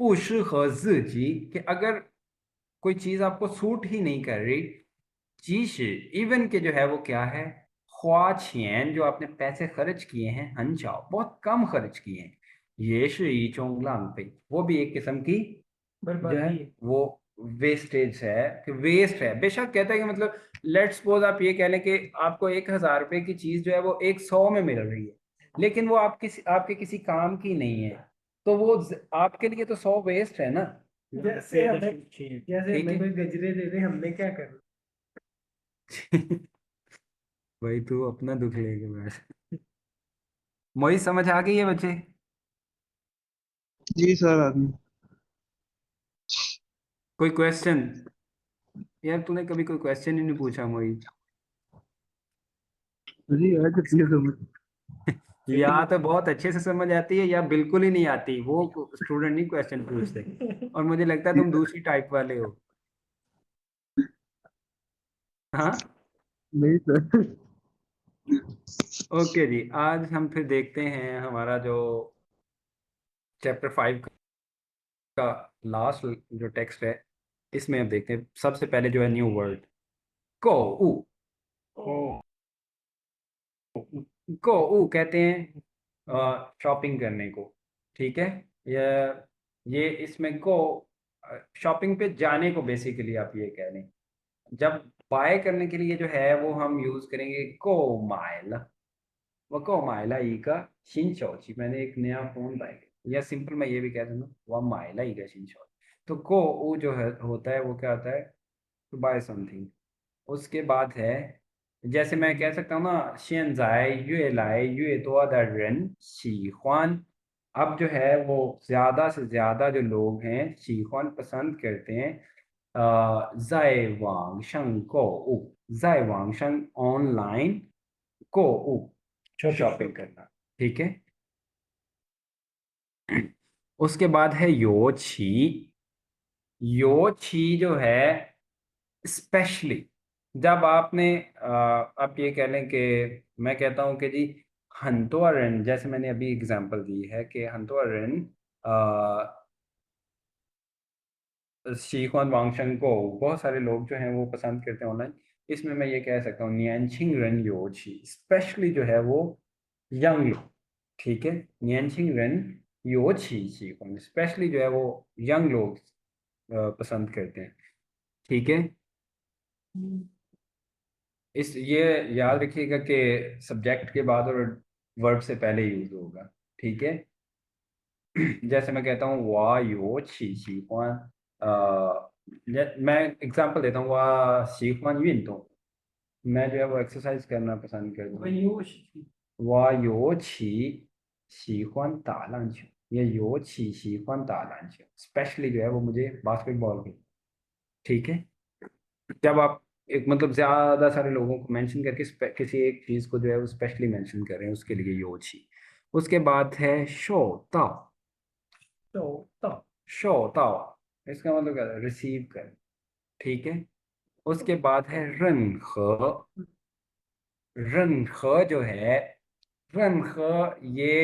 Speaker 1: पुश जी, कि अगर कोई चीज आपको सूट ही नहीं कर रही, जी से इवन के जो है वो क्या है, ख्वाचियन, जो आपने पैसे खर्च किए हैं, हंचाओ बहुत कम खर्च किए हैं, ये शी चोंगलांग पे, वो भी एक किस्म की जो है
Speaker 3: बर्बादी है।
Speaker 1: वो वेस्टेज है, कि वेस्ट है। बेशक कहता है कि मतलब लेट्स सपोज आप ये कह लें कि आपको 1,000 रुपए की चीज जो है वो 100 में मिल रही है, लेकिन वो आपके किसी काम की नहीं है, तो वो आपके लिए तो 100 वेस्ट है ना।
Speaker 3: जैसे हमें जैसे
Speaker 1: ठीक
Speaker 3: हमें
Speaker 1: है।
Speaker 3: कोई गजरे दे दे, हमने क्या करना।
Speaker 1: भाई तू अपना दुख लेके बैठ। मोहित समझ आ गई है बच्चे?
Speaker 2: जी सर आदमी
Speaker 1: कोई क्वेश्चन? यार तूने कभी कोई क्वेश्चन ही नहीं पूछा मोहित।
Speaker 2: जी आज किसी समझ
Speaker 1: या तो बहुत अच्छे से समझ आती है या बिल्कुल ही नहीं आती, वो स्टूडेंट नहीं क्वेश्चन पूछते, और मुझे लगता है तुम दूसरी टाइप वाले हो। हाँ।
Speaker 2: नहीं सर
Speaker 1: ओके जी, आज हम फिर देखते हैं हमारा जो चैप्टर 5 का लास्ट जो टेक्स्ट है, इसमें अब देखते हैं सबसे पहले जो है न्यू वर्ड को ऊ। को ऊ कहते हैं शॉपिंग करने को। ठीक है। ये इसमें को शॉपिंग पे जाने को बेसिकली आप ये कह लें। जब बाय करने के लिए जो है वो हम यूज करेंगे को माइल, वो को माइला ई का शिनचौची, मैंने एक नया फोन बाय किया, या सिंपल मैं ये भी कह दूँ वह माइला ई का शिनचौची। तो को वो जो है होता है वो क्या होता है, टू बाय समथिंग। उसके बाद है, जैसे मैं कह सकता हूँ ना, 现在越来越多的人喜欢, अब जो है वो ज्यादा से ज्यादा जो लोग हैं शिख्वान पसंद करते हैं,在网上购物, 在网上 ऑनलाइन 购物 शॉपिंग करना। ठीक है। उसके बाद है यो छी, यो छी जो है स्पेशली, जब आपने आप ये कह लें कि मैं कहता हूँ कि जी हंतुआरन, जैसे मैंने अभी एग्जांपल दी है कि हंतुआरन शीख्वान वांगशन को बहुत सारे लोग जो हैं वो पसंद करते हैं ऑनलाइन, इसमें मैं ये कह सकता हूँ नियनछिंग रन योची, स्पेशली जो है वो यंग लोग। ठीक है। नियनछिंग रन योची शीख्वान, स्पेशली जो है वो यंग लोग पसंद करते हैं। ठीक है। इस ये याद रखिएगा कि सब्जेक्ट के बाद और वर्ब से पहले यूज होगा। ठीक है। जैसे मैं कहता हूँ वाह यो छी शिख्वान, मैं एग्जांपल देता हूँ, वाह शिख्वान यून, मैं जो है वो एक्सरसाइज करना पसंद करता हूँ।
Speaker 3: 有
Speaker 1: 我尤其喜欢打篮球, ये 尤其喜欢打篮球, स्पेशली जो है वो मुझे बास्केटबॉल की। ठीक है। जब आप एक मतलब ज्यादा सारे लोगों को मेंशन करके किसी एक चीज को जो है वो स्पेशली मेंशन कर रहे हैं, उसके लिए योची। उसके बाद है शो ताओ,
Speaker 3: 到
Speaker 1: शो ताओ, इसका मतलब क्या है, रिसीव कर। ठीक है। उसके बाद है रन ख। रन ख जो है, रन ख ये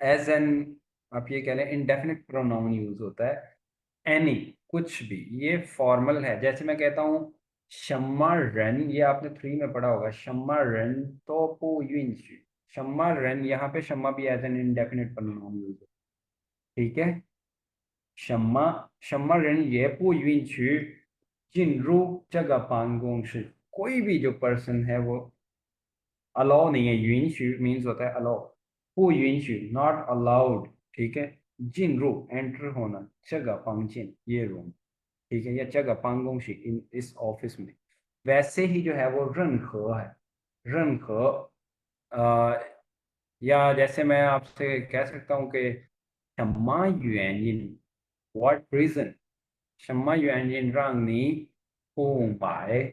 Speaker 1: एज एन, आप ये कह लें इंडेफिनिट प्रोनाउन यूज होता है। एनी, कुछ भी, ये फॉर्मल है। जैसे मैं कहता हूँ शम्मा रन, ये आपने 3 में पढ़ा होगा, शम्मा रन तो पू यून शु। शम्मा रन, यहाँ पे शम्मा भी as an indefinite pronoun use है, ठीक है। शम्मा, शम्मा रन ये पू यून शु जिन रू जगह पांगोंग शु। कोई भी जो पर्सन है वो अलाउ नहीं है। यूइंशु मीन्स होता है अलाउ, हु यूइंशु नॉट अलाउड, ठीक है। जिन रू एंटर होना, जगह पांगजिन ये रूम, ठीक है, या जगह पांगोंगशी इन इस ऑफिस में। वैसे ही जो है वो रन ख है। रन ख, या जैसे मैं आपसे कह सकता हूँ कि शम्मा युएनजिन, व्हाट रीजन, शम्मा युएनजिन रांगनी हूँ बाय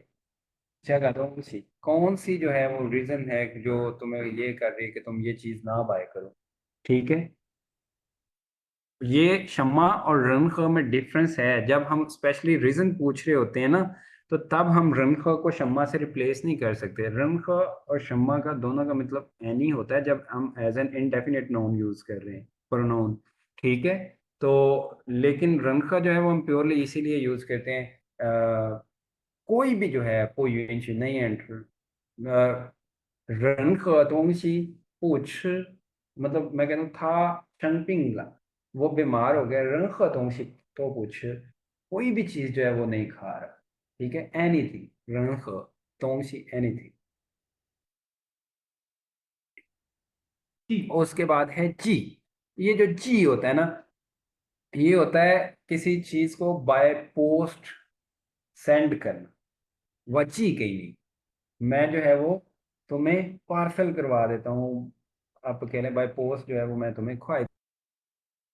Speaker 1: जगह तो सी, कौन सी जो है वो रीजन है जो तुम्हें ये कर रही है कि तुम ये चीज ना बाय करो, ठीक है। ये शम्मा और रनख में डिफरेंस है। जब हम स्पेशली रीजन पूछ रहे होते हैं ना, तो तब हम रनख को शम्मा से रिप्लेस नहीं कर सकते। रनख और शम्मा का दोनों का मतलब एनी होता है जब हम as an indefinite noun use कर रहे हैं, प्रोनाउन, ठीक है। तो लेकिन रनख जो है वो हम प्योरली इसीलिए यूज करते हैं, कोई भी जो है कोई नहीं एंटर,人和东西不吃, मतलब मैं कहता हूँ था चंपिंगला, वो बीमार हो गया, 人和东西तो पूछ, कोई भी चीज जो है वो नहीं खा रहा, ठीक है। Anything, 人和东西 anything.
Speaker 3: जी।
Speaker 1: उसके बाद है जी। ये जो जी होता है ना, ये होता है किसी चीज को बाय पोस्ट सेंड करना, वची कहीं नहीं। मैं जो है वो तुम्हें पार्सल करवा देता हूँ, आप कह लें बाय पोस्ट जो है वो मैं तुम्हें ख्वाहिश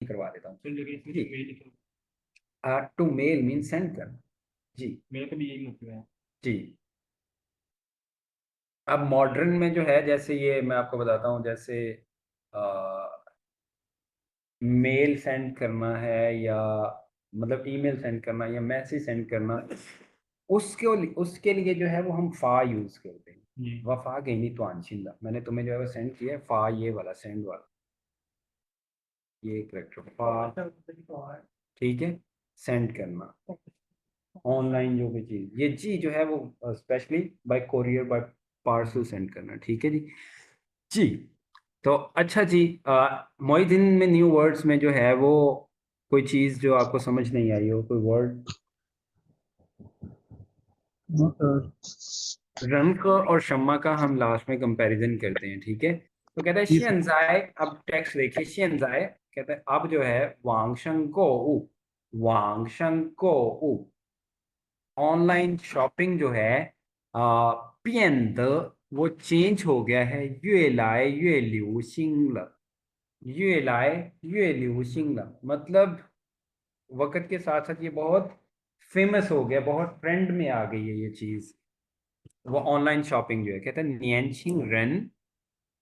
Speaker 1: करवा देता हूँ।
Speaker 3: तो लेकिन इसमें
Speaker 1: जी,
Speaker 3: मेल लिखा,
Speaker 1: टू मेल मीन सेंड करना। जी।
Speaker 3: मेल का भी यही मतलब है।
Speaker 1: जी। अब मॉडर्न में जो है, जैसे ये मैं आपको बताता हूँ, जैसे मेल सेंड करना है, या मतलब ईमेल सेंड करना या मैसेज सेंड करना, उसके उसके लिए जो है वो हम फा यूज करते हैं।
Speaker 3: जी।
Speaker 1: वफा गई नहीं तो आंशिंदा, मैंने तुम्हें जो है वो सेंड किया है, फा ये वाला सेंड वाला, ये करेक्टर फा, ठीक है। सेंड करना, ऑनलाइन जो भी चीज, ये जी जो है वो specially by courier, by parcel send करना, ठीक है जी। जी। तो अच्छा जी, मोइदीन में न्यू वर्ड्स में जो है वो कोई चीज जो आपको समझ नहीं आई हो, कोई वर्ड।
Speaker 2: No sir.
Speaker 1: रंक और शम्मा का हम लास्ट में कंपैरिजन करते हैं, ठीक है। तो कहता है
Speaker 2: जी सर।
Speaker 1: शियनजाए, अब टेक्स्ट देखिए, शियनजाए कहता है अब जो है वांगशंग को उ, वांगशंग को उ, ऑनलाइन शॉपिंग जो है पियन द, वो चेंज हो गया है, ये लाए ये लिउ सिंग ल, ये लाए ये लिउ सिंग ल, मतलब वक्त के साथ साथ ये बहुत फेमस हो गया, बहुत ट्रेंड में आ गई है ये चीज। वो ऑनलाइन शॉपिंग जो है, कहते हैं नियनछिंग रन,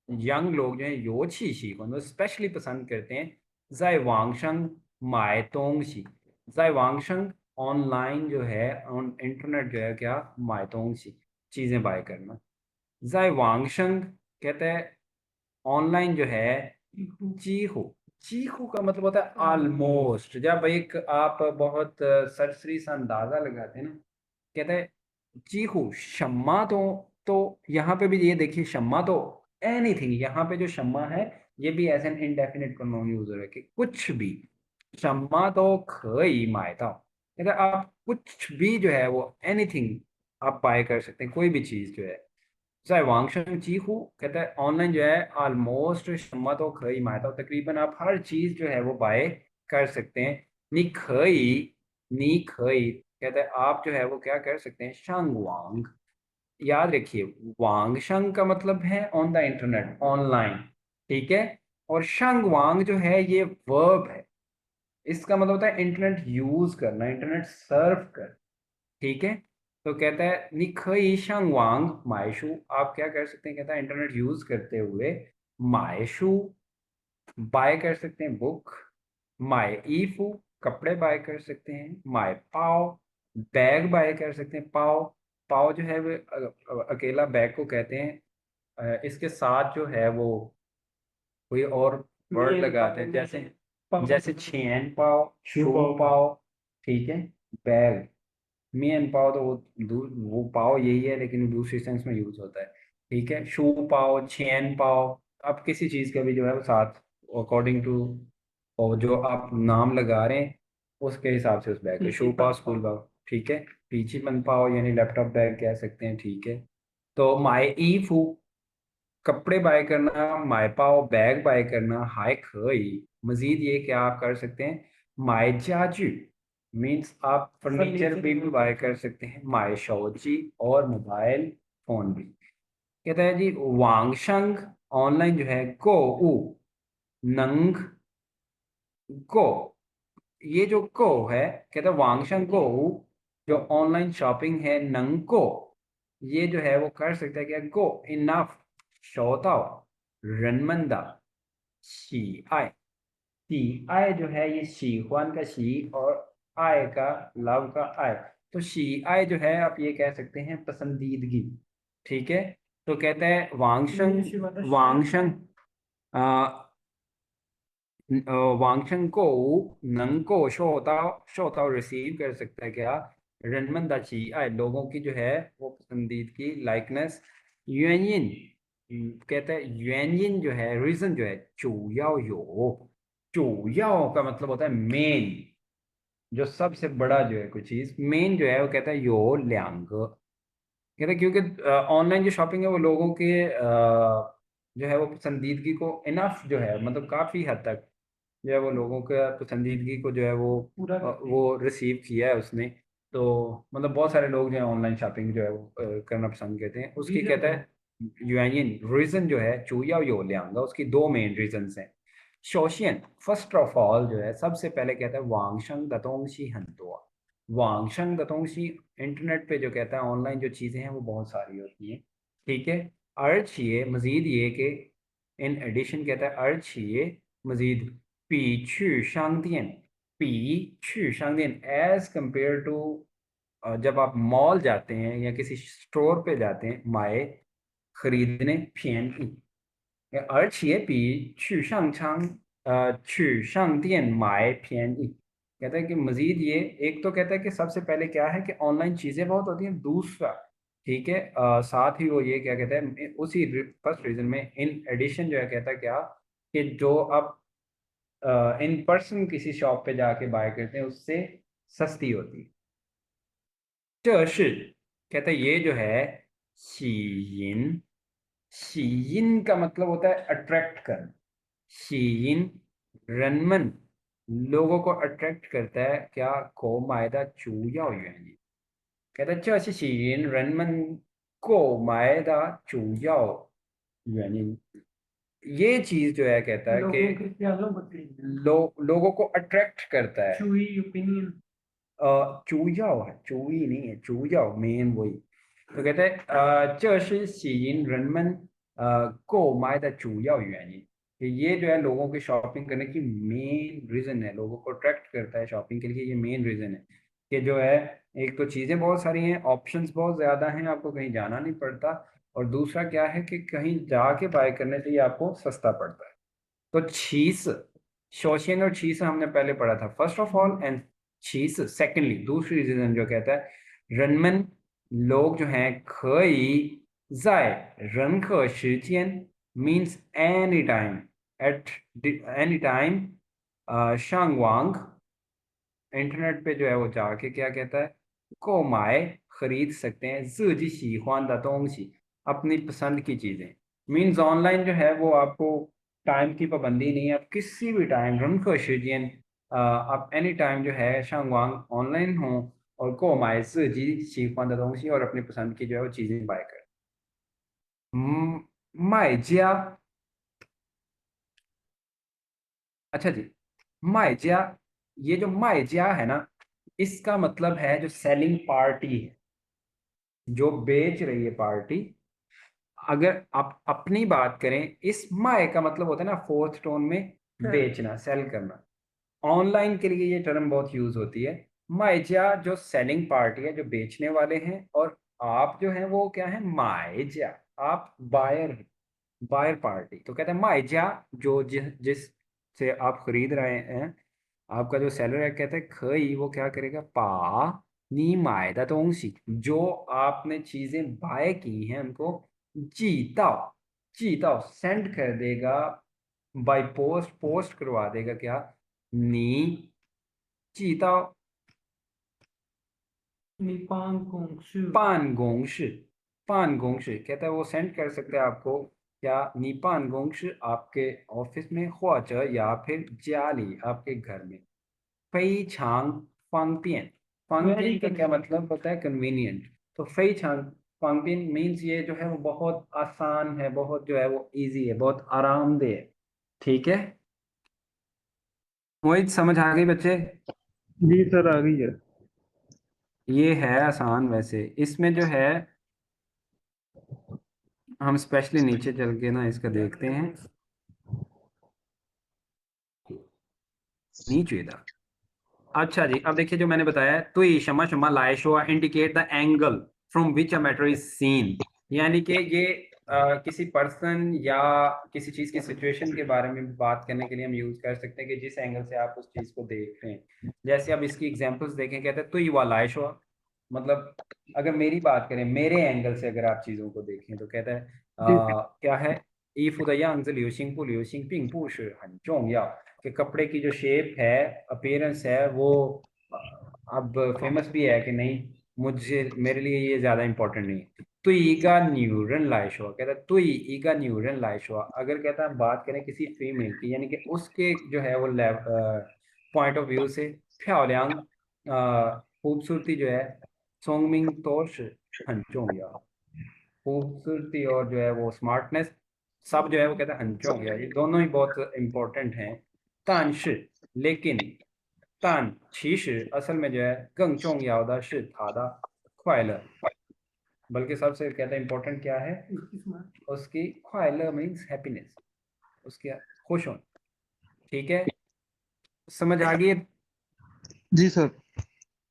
Speaker 1: यंग लोग जो है यो छी शी को स्पेशली पसंद करते हैं, जाय वांगशंग माए तोंग शी, जाय वांगशंग ऑनलाइन जो है, ऑन इंटरनेट जो है क्या, माए तोंग शी चीजें बाय करना। जाय वांगशंग कहते हैं ऑनलाइन जो है चीहू, चीहू का मतलब होता है ऑलमोस्ट, जब एक आप बहुत सरसरी सा अंदाजा लगाते हैं ना, कहते हैं चीहू शम्मा तो यहाँ पे भी ये देखिए शम्मा तो एनीथिंग, यहाँ पे जो शम्मा है ये भी as an indefinite pronoun use हो रहा है कि कुछ भी, शम्मा तो खई मायता, कहते हैं आप कुछ भी जो है वो एनीथिंग आप बाय कर सकते हैं, कोई भी चीज जो है। चाहे वांगशंग चीहू कहता है ऑनलाइन जो है ऑलमोस्ट शम्मा तो खई मायता, तकरीबन आप हर चीज जो है वो बाय कर सकते हैं। नी खई, नी खई कहते हैं आप जो है वो क्या कर सकते हैं, शंग वांग, याद रखिए वांगशंग का मतलब है ऑन द इंटरनेट, ऑनलाइन, ठीक है। और शंग वांग जो है ये वर्ब है, इसका मतलब होता है इंटरनेट यूज करना, इंटरनेट सर्फ कर, ठीक है। तो कहता है निखई शंग वांग मायशु, आप क्या कर सकते हैं, कहता है इंटरनेट यूज करते हुए मायशु बाय कर सकते हैं बुक, माय ईफू कपड़े बाय कर सकते हैं, माय पाव बैग बाय कर सकते हैं, पाव। पाव जो है वो अकेला बैग को कहते हैं। इसके साथ जो है वो कोई और वर्ड
Speaker 3: मेन
Speaker 1: लगाते
Speaker 3: पाव
Speaker 1: हैं, जैसे
Speaker 3: पाव
Speaker 1: जैसे छेन पाव,
Speaker 3: शू
Speaker 1: शू
Speaker 3: पाव।
Speaker 1: पाव। ठीक है। बैग, मेन पाव तो वो पाव यही है, लेकिन दूसरी सेंस में यूज होता है। ठीक है, शू पाव, छेन पाव। अब किसी चीज का भी जो है वो साथ अकॉर्डिंग टू और जो आप नाम लगा रहे हैं उसके हिसाब से उस बैग का, शू पाव, स्कूल पाव। ठीक है। पीछी मन पाव यानी लैपटॉप बैग कह सकते हैं। ठीक है। तो माई ई फू, कपड़े बाय करना, माई पाओ बैग बाय करना, हाय खई। मजीद ये क्या आप कर सकते हैं, माई जाजू मीन्स आप फर्नीचर
Speaker 3: फर्नीचर
Speaker 1: भी बाय कर सकते हैं, माई शौची और मोबाइल फोन भी। कहता है जी वांगशंग, ऑनलाइन जो है को उ नंग को, ये जो को है, कहता है वांगशंग को उ, जो ऑनलाइन शॉपिंग है नंग को, ये जो है वो कर सकता है क्या, गो इनफ शोताओ रनमंदा शी आय। शी आय जो है ये शी हुआन का शी और आय का लव का आय। तो शी आय जो है आप ये कह सकते हैं पसंदीदगी। ठीक है। तो कहते हैं वांगशंग, वांगशंग वांगशंग को नंग को शोताओ, शोताओ रिसीव कर सकता है क्या, रनमंदा ची आय लोगों की जो है वो पसंदीदगी, लाइकनेस। युएनयिन, कहते हैं युएनयिन जो है रीजन जो है चूयाओ यो, चूयाओ का मतलब होता है मेन, जो सबसे बड़ा जो है कोई चीज मेन जो है वो कहता है यो ल्यांग। कहते हैं क्योंकि ऑनलाइन जो शॉपिंग है वो लोगों के जो है वो पसंदीदगी को इनफ जो है मतलब काफी हद तक जो है वो लोगों के पसंदीदगी को जो है वो
Speaker 3: पूरा करती है।
Speaker 1: वो रिसीव किया है उसने। तो मतलब बहुत सारे लोग जो है ऑनलाइन शॉपिंग जो है वो करना पसंद करते हैं। उसकी
Speaker 3: रीजन
Speaker 1: कहता है यूएन रीजन जो है चूया यो लियांगा, उसकी दो मेन रीजंस हैं। शोशियन फर्स्ट ऑफ ऑल जो है सबसे पहले कहता है वांगशंग दतोंगशी हंतोआ। वांगशंग दतोंगशी इंटरनेट पे जो कहता है ऑनलाइन जो चीजें हैं वो बहुत सारी होती हैं। ठीक है। अर्थ ये मजीद ये कि इन एडिशन कहता है अर्थ ये मजीद पी छु शांतियन, पी छु शांतियन एज कंपेयर टू जब आप मॉल जाते हैं या किसी स्टोर पे जाते हैं माए खरीदने पियन ई, अर्थ ये पी छु शांग चांग छु शांग दियन माए पियन ई। कहता है कि मजीद ये एक तो कहता है कि सबसे पहले क्या है कि ऑनलाइन चीजें बहुत होती हैं, दूसरा ठीक है साथ ही वो ये क्या कहता है उसी फर्स्ट रीजन में इन एडिशन जो है कहता है क्या कि जो आप इन पर्सन किसी शॉप पे जाके बाय करते हैं उससे सस्ती होती है। 这是 कहता है ये जो है शीइन, शीइन का मतलब होता है अट्रैक्ट करना। शीइन रनमन लोगों को अट्रैक्ट करता है क्या, को मायदा चूया युएन। कहता है 这是 शीइन रनमन को मायदा चूया युएन। ये चीज जो है कहता है कि
Speaker 3: लोगों के ख्यालों को खरीदना।
Speaker 1: लोगों को अट्रैक्ट करता है।
Speaker 3: चुई ओपिनियन।
Speaker 1: चूयाओ है, चूई नहीं है, चूयाओ मेन वही। तो कहते हैं 这是吸引人们购买的主要原因। कि ये जो है लोगों की शॉपिंग करने की मेन रीजन है, लोगों को अट्रैक्ट करता है शॉपिंग के लिए, ये मेन रीजन है कि जो है एक तो चीजें बहुत सारी हैं, ऑप्शंस बहुत ज्यादा हैं, आपको कहीं जाना नहीं पड़ता, और दूसरा क्या है कि कहीं जाके बाय करने से ये आपको सस्ता पड़ता है। तो चीज, शोशियन और चीज हमने पहले पढ़ा था फर्स्ट ऑफ ऑल, एंड चीज सेकेंडली दूसरी रीजन जो कहता है रनमन लोग जो हैं खई जाए रन ख शिजियन means any time, at any time शांगवांग इंटरनेट पे जो है वो जाके क्या कहता है को माए खरीद सकते हैं ज़िजी शीख्वान दातोंगशी अपनी पसंद की चीजें। मीन्स ऑनलाइन जो है वो आपको टाइम की पाबंदी नहीं है, आप किसी भी टाइम रन खशीजियन आप एनी टाइम जो है शांगवांग ऑनलाइन हो और को माए ज़िजी शीख्वान दातोंगशी और अपनी पसंद की जो है वो चीजें बाय कर। माइजिया, अच्छा जी, माइजिया, ये जो माइजिया है ना इसका मतलब है जो सेलिंग पार्टी है, जो बेच रही है पार्टी। अगर आप अपनी बात करें इस माय का मतलब होता है ना फोर्थ टोन में बेचना, सेल करना। ऑनलाइन के लिए ये टर्म बहुत यूज होती है। माइजा जो सेलिंग पार्टी है, जो बेचने वाले हैं, और आप जो हैं वो क्या है, माइजा, आप बायर हैं, बायर पार्टी। तो कहते हैं माइजा जो जिस से आप खरीद रहे हैं, आपका जो सेलर है, कहते हैं खई, वो क्या करेगा, पा नी माए दा दोंसी, जो आपने चीजें बाय की हैं उनको जीताओ, जीताओ सेंड कर देगा, बाय पोस्ट, पोस्ट करवा देगा, क्या, नी जीताओ
Speaker 3: निपांग कोंगशु
Speaker 1: पान गोंगश, पान गोंगश, कहता है वो सेंड कर सकते हैं आपको, क्या, नी पान गोंगश, आपके ऑफिस में, ख्वाचा, या फिर जाली, आपके घर में। फई छांग फांगपियन,
Speaker 3: वेरी
Speaker 1: फांगपियन का क्या
Speaker 3: कन्वीनियंट।
Speaker 1: मतलब होता है, कन्वीनियंट। तो फई छांग फांगपियन मीन्स ये जो है वो बहुत आसान है, बहुत जो है वो इजी है, बहुत आरामदेह है। ठीक है, मोहित समझ आ गई बच्चे?
Speaker 2: जी सर, आ गई है।
Speaker 1: ये है आसान। वैसे इसमें जो है, हम स्पेशली नीचे चल के ना इसका देखते हैं, नीचे था। अच्छा जी, अब देखिए जो मैंने बताया है, तुई शमा शमा लाइशोआ indicate the angle from which a matter is seen, यानी कि ये किसी पर्सन या किसी चीज की सिचुएशन के बारे में बात करने के लिए हम यूज कर सकते हैं, कि जिस एंगल से आप उस चीज को देख रहे हैं। जैसे अब इसकी एग्जांपल्स देखें, कहते हैं तुई वा लाइशोआ, मतलब अगर मेरी बात करें, मेरे एंगल से अगर आप चीजों को देखें, तो कहता है
Speaker 2: जी
Speaker 1: क्या है, ई फू द यांग लिu xing不流行并不是很重要, कि कपड़े की जो शेप है, अपीयरेंस है, वो अब फेमस भी है कि नहीं, मुझे, मेरे लिए ये ज्यादा इंपॉर्टेंट नहीं है। तो ईगा न्यूरन लाइशोआ, कहता है तो ईगा न्यूरन लाइशोआ, अगर कहता है हम बात करें किसी फीमेल की, यानी कि उसके जो है वो पॉइंट ऑफ व्यू से, फ्याओलियांग, खूबसूरती जो है, सोंगमिंग तोश हंचोंग, खूबसूरती और जो है वो स्मार्टनेस, सब जो है वो कहते हैं हंचोंग, ये दोनों ही बहुत इंपॉर्टेंट हैं। तानश, लेकिन तान शीश, असल में जो है गंग चोंग यावदा शी थादा ख्वाइलर, बल्कि सबसे कहते हैं इंपॉर्टेंट क्या है, उसकी ख्वाइलर मीन्स हैप्पीनेस, उसके खुश होना। ठीक है, समझ आ गई?
Speaker 2: जी सर।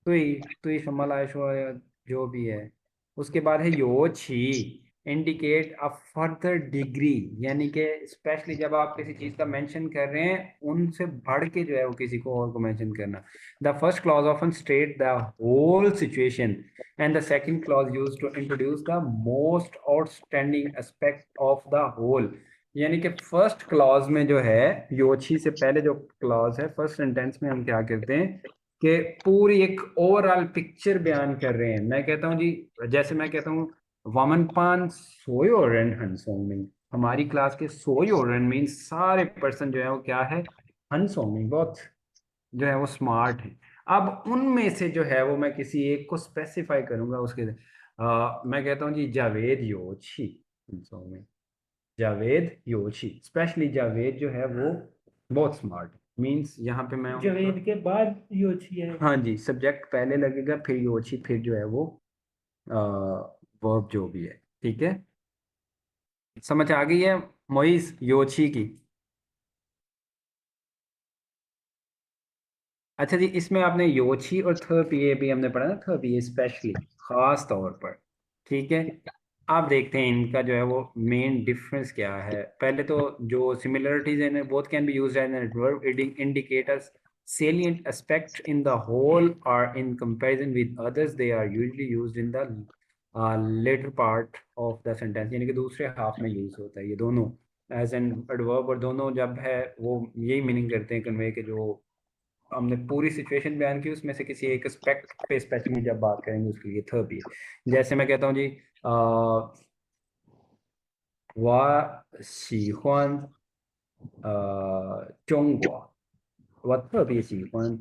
Speaker 1: तो ये शमलाइश हुआ या जो भी है। उसके बाद है यो छी, इंडिकेट अ फर्दर डिग्री, यानी कि स्पेशली जब आप किसी चीज का मेंशन कर रहे हैं, उनसे बढ़ के जो है वो किसी को और को मेंशन करना। The first clause often state the whole situation, and the second clause use to introduce the most outstanding aspect of the whole, यानी कि फर्स्ट क्लॉज में जो है, योची से पहले जो क्लॉज है, फर्स्ट सेंटेंस में हम क्या करते हैं, कि पूरी एक ओवरऑल पिक्चर बयान कर रहे हैं। मैं कहता हूँ जी, जैसे मैं कहता हूँ, वामन पान सोयोरन हंसोंगमिंग, हमारी क्लास के सोयोरन मीन सारे पर्सन जो है वो क्या है, हंसोंगमिंग, बहुत जो है वो स्मार्ट है। अब उनमें से जो है वो मैं किसी एक को स्पेसिफाई करूंगा, उसके मैं कहता हूँ जी, जावेद योची हंसोंगमिंग, जावेद योची, स्पेशली जावेद जो है वो बहुत स्मार्ट, मींस यहाँ पे मैं उनका,
Speaker 3: जवेद के बाद योची है।
Speaker 1: हाँ जी, सब्जेक्ट पहले लगेगा, फिर योची, फिर जो है वो वर्ब जो भी है। ठीक है, समझ आ गई है मोइस योची की? अच्छा जी, इसमें आपने योची और थ पीए भी हमने पढ़ा ना, थ पीए स्पेशली, खास तौर पर। ठीक है, आप देखते हैं इनका जो है वो मेन डिफरेंस क्या है। पहले तो जो सिमिलरिटीज हैं, both can be used as an adverb indicators salient aspect in the whole, or in comparison with others they are usually used in the later part of the sentence, यानी कि दूसरे half में use होता है ये दोनों as an adverb, और दोनों जब है वो यही मीनिंग करते हैं कन्वे के, जो हमने पूरी सिचुएशन बयान की उसमें से किसी एक एस्पेक्ट पे स्पेशली जब बात करेंगे, उसके लिए थ भी है। जैसे मैं कहता हूँ जी, वा सी हुआन चोंगुआ, वह तभी सीखवान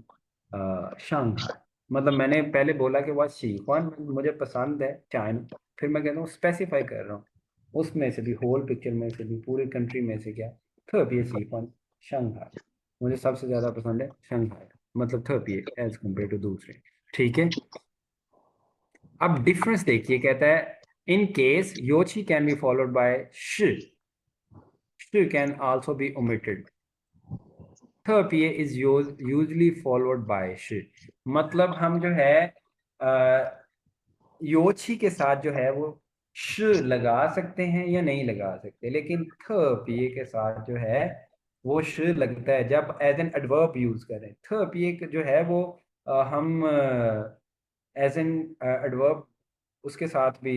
Speaker 1: शंघाई, मतलब मैंने पहले बोला कि वह सीखवान मुझे पसंद है चाइना, फिर मैं कहता हूँ स्पेसिफाई कर रहा हूँ, उसमें से भी, होल पिक्चर में से भी, पूरी कंट्री में से, क्या, तभी सीखवान शंघाई, मुझे सबसे ज्यादा पसंद है शंघाई, मतलब तभी एज कम्पेयर टू दूसरे। ठीक है, अब डिफरेंस देखिए, कहता है इन केस योची कैन बी फॉलोड बाय श कैन आल्सो बी ओमिटेड, थ पिए इज यूजली फॉलोड बाय श। मतलब हम जो है योची के साथ जो है वो श लगा सकते हैं या नहीं लगा सकते, लेकिन थ पिए के साथ जो है वो श लगता है जब एज एन एडवर्ब यूज करें। थ पिए जो है वो हम एज एन एडवर्ब उसके साथ भी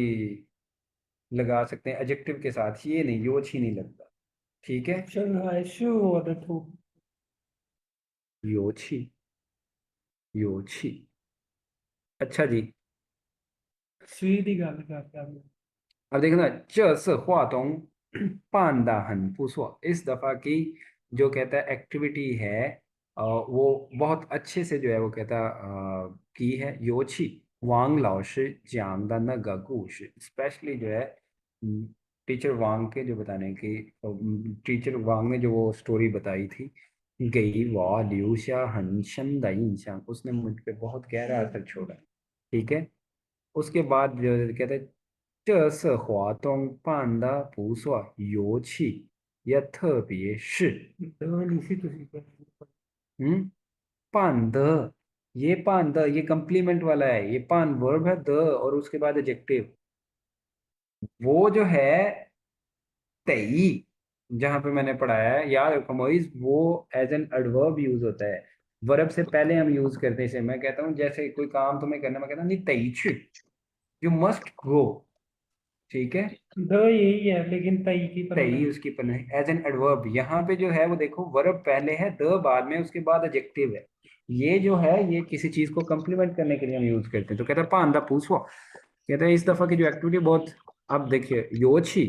Speaker 1: लगा सकते हैं, एडजेक्टिव के साथ, ये नहीं, योची नहीं लगता। ठीक है,
Speaker 3: 深海是我的土
Speaker 1: योची, योची। अच्छा जी,
Speaker 3: 水的 गल करता मैं
Speaker 1: अब देखना, 这次华东办得很不错। इस दफा की जो कहता है एक्टिविटी है वो बहुत अच्छे से जो है वो कहता की है। योची वांग लाओशी जियांग दा न गा गुश, स्पेशली जो है टीचर वांग के जो बताने की, टीचर वांग ने जो वो स्टोरी बताई थी, गई वाह लियूशा हनशन दा इंशांग, उसने मुझ पे बहुत गहरा असर छोड़ा। ठीक है, उसके बाद जो कहते हैं 这次活动办得不错，有趣，也特别是，दो
Speaker 3: नीचे तुसी कर
Speaker 1: 嗯，办得，ये 办得ये कंप्लीमेंट वाला है, ये पान वर्ब है द और उसके बाद एडजेक्टिव। वो जो है तई, जहां पे मैंने पढ़ाया है यार कमोइज, वो एज एन एडवर्ब यूज होता है। वर्ब से पहले हम यूज करते हैं इसे। मैं कहता हूँ जैसे कोई काम तुम्हें करना, मैं कहता हूँ नहीं तई छु, यू मस्ट गो। ठीक है,
Speaker 3: दो यही है लेकिन तई की
Speaker 1: सही,
Speaker 3: परमानेंट
Speaker 1: उसकी एज एन एडवर्ब। यहाँ पे जो है वो देखो, वर्ब पहले है, द बाद में, उसके बाद एडजेक्टिव है। ये जो है ये किसी चीज को कम्प्लीमेंट करने के लिए हम यूज करते हैं। तो कहता है पांदा पूछो, कहता है इस दफा की जो एक्टिविटी बहुत, अब देखिए योची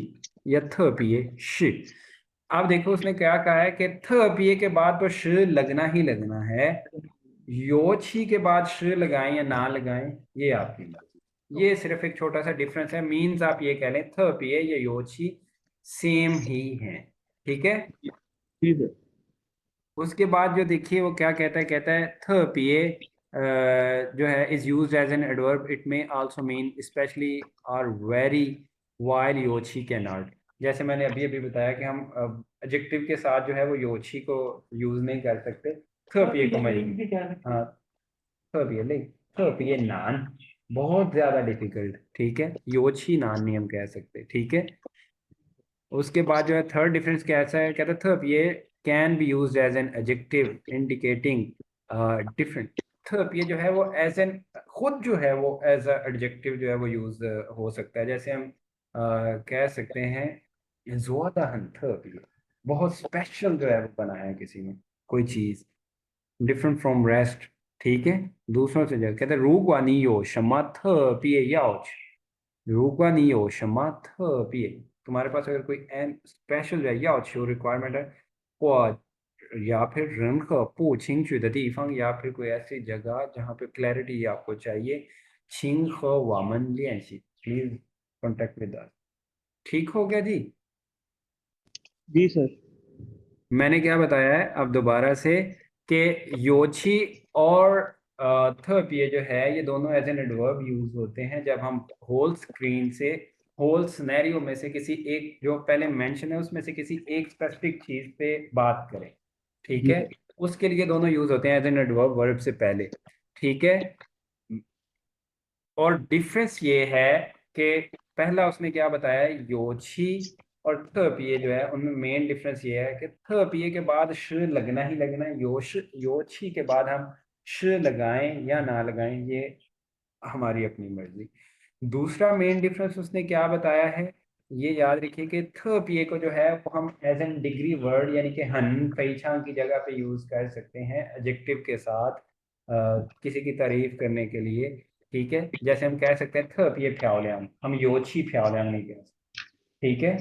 Speaker 1: या थ पिए श। अब देखो उसने क्या कहा है कि थ पिए के बाद तो श लगना ही लगना है। योची के बाद श लगाएं या ना लगाएं, ये आपकी मर्जी। ये सिर्फ एक छोटा सा डिफरेंस है। मीन्स आप ये कह लें थ पिए या योची सेम ही है। ठीक है,
Speaker 2: जी सर।
Speaker 1: उसके बाद जो देखिए वो क्या कहता है, कहता है थ पिए जो है is used as an adverb, it may also mean specially और वेरी वाइल योची कैन नॉट। जैसे मैंने अभी अभी बताया कि हम एडजेक्टिव के साथ जो है वो योची को यूज नहीं कर सकते, थ पिए को मजबूर।
Speaker 3: भी क्या रखते
Speaker 1: हाँ, थ पिए ले, थ पिए नान, बहुत ज्यादा डिफिकल्ट। ठीक है, योची नान नहीं हम कह सकते। ठीक है, उसके बाद जो है थर्ड डिफरेंस कैसा है, कहता थर्प ये can be used as an adjective indicating different. थर्प ये जो है वो एज एन, खुद जो है वो एज एडजेक्टिव जो है वो यूज हो सकता है। जैसे हम कह सकते हैं ज़्यादा थर्प ये बहुत स्पेशल जो है वो बनाया है किसी ने कोई चीज, डिफरेंट फ्रॉम रेस्ट। ठीक है, दूसरों से जो कहते हैं रूग वानी यो शमा थर्प ये याच, 如果你有什么特别, तुम्हारे पास अगर कोई एन स्पेशल है या求 रिक्वायरमेंट है,或या फिर 任何不清楚的地方, या फिर कोई ऐसी जगह जहाँ पे क्लैरिटी आपको चाहिए, 请和我们联系, प्लीज कॉन्टेक्ट विद अस। ठीक हो गया जी।
Speaker 2: जी सर।
Speaker 1: मैंने क्या बताया है अब दोबारा से, कि योची और थर्प ये जो है ये दोनों एज एन एडवर्ब यूज होते हैं जब हम होल स्क्रीन से, होल सिनेरियो में से किसी एक जो पहले मेंशन है उसमें से किसी एक स्पेसिफिक चीज पे बात करें। ठीक
Speaker 2: जी
Speaker 1: है,
Speaker 2: सर।
Speaker 1: उसके लिए दोनों यूज होते हैं एज एन एडवर्ब वर्ब से पहले। ठीक है, और डिफरेंस ये है कि पहला उसने क्या बताया, योची और थ पिए जो है उनमें मेन डिफरेंस ये है कि थ पिए के बाद श लगना ही लगना है, योची के बाद हम श लगाएं या ना लगाएं ये हमारी अपनी मर्जी। दूसरा मेन डिफरेंस उसने क्या बताया है, ये याद रखिए कि थ पिए को जो है वो हम एज एन डिग्री वर्ड यानी कि हन पैछा की जगह पे यूज कर सकते हैं एडजेक्टिव के साथ, किसी की तारीफ करने के लिए। ठीक है, जैसे हम कह सकते हैं थ पिए फ्याओलियांग, हम योची फ्याओलियांग नहीं कह सकते। ठीक है,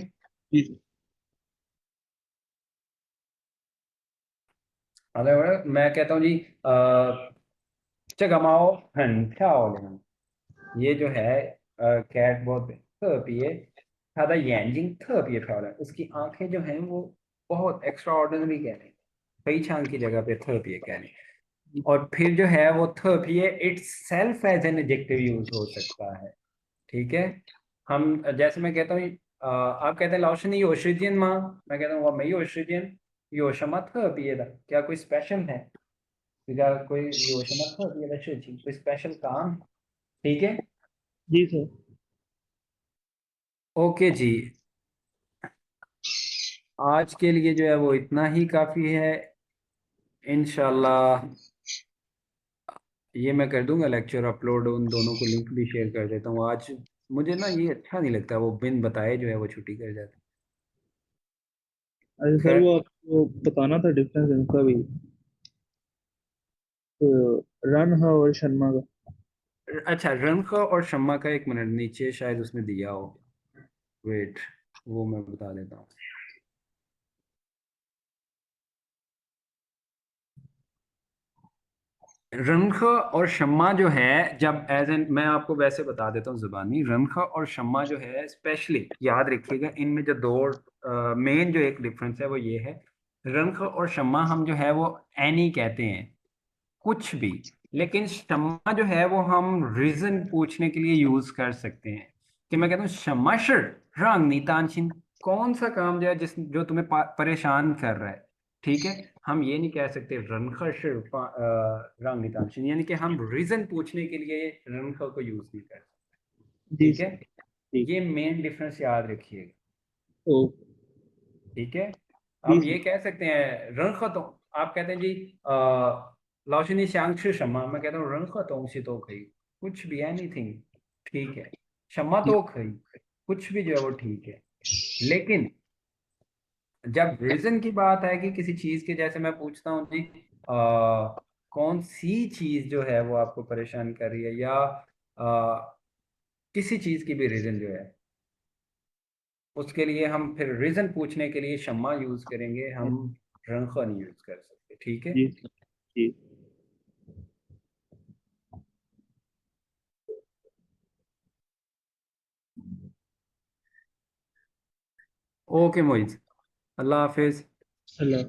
Speaker 2: जी सर।
Speaker 1: अगर मैं कहता हूँ जी चगमाओ हन फ्याओलियांग, ये जो है कैट बहुत 特别 它的眼睛特别漂亮, उसकी आंखें जो हैं वो बहुत एक्स्ट्रा ऑर्डिनरी कह रहे हैं, कई चांद की जगह पे थर्पिए कह रहे हैं। और फिर जो है वो थर्पिए itself as an adjective use हो सकता है। ठीक है, हम जैसे मैं कहता हूँ आप कहते हैं लाओशन योशिजियन माँ, मैं कहता हूँ वो मैं योशिजियन, 有什么特别的क्या कोई स्पेशल है क्या कोई 有什么特别的事情कोई स्पेशल काम ठीक है
Speaker 2: जी सर।
Speaker 1: ओके जी आज के लिए जो है वो इतना ही काफ़ी है इंशाल्लाह ये मैं कर दूंगा लेक्चर अपलोड उन दोनों को लिंक भी शेयर कर देता हूँ आज मुझे ना ये अच्छा नहीं लगता वो बिन बताए जो है वो छुट्टी कर जाते
Speaker 2: अरे सर
Speaker 1: खैर
Speaker 2: वो आपको बताना था डिफरेंस इनका भी, रन हा और शर्मा का।
Speaker 1: अच्छा रनखा और शम्मा का एक मिनट नीचे शायद उसमें दिया हो वेट वो मैं बता देता हूँ रनखा और शम्मा जो है जब एज एन मैं आपको वैसे बता देता हूँ जुबानी रनखा और शम्मा जो है स्पेशली याद रखिएगा इनमें जो दो मेन जो एक डिफरेंस है वो ये है रनखा और शम्मा हम जो है वो एनी कहते हैं कुछ भी लेकिन शम्मा जो है वो हम रीजन पूछने के लिए यूज कर सकते हैं कि मैं कहता हूँ शम्मा शर रंग नीतांशिन कौन सा काम जो है जिस जो तुम्हें परेशान कर रहा है ठीक है हम ये नहीं कह सकते रनखर शर रंग नीतांशिन यानी कि हम रीजन पूछने के लिए रनखर को यूज नहीं कर सकते
Speaker 2: जी
Speaker 1: ठीक
Speaker 2: सर।
Speaker 1: है
Speaker 2: जी।
Speaker 1: ये मेन डिफरेंस याद रखिएगा
Speaker 2: ओ।
Speaker 1: ठीक है
Speaker 2: जी
Speaker 1: हम ये
Speaker 2: सर।
Speaker 1: कह सकते हैं रंग खतों आप कहते हैं जी लाओशनी श्यांग शम्मा मैं कहता हूँ रंग खतों से तो खई कुछ भी एनीथिंग ठीक है शम्मा
Speaker 2: जी।
Speaker 1: तो खई कुछ भी जो है वो ठीक है लेकिन जब रीजन की बात है कि किसी चीज के जैसे मैं पूछता हूँ जी कौन सी चीज जो है वो आपको परेशान कर रही है या किसी चीज की भी रीजन जो है उसके लिए हम फिर रीजन पूछने के लिए शम्मा यूज करेंगे हम रंखा नहीं यूज कर सकते ठीक है
Speaker 2: जी सर। जी।
Speaker 1: ओके मोइज अल्लाह हाफिज
Speaker 2: अल्लाह।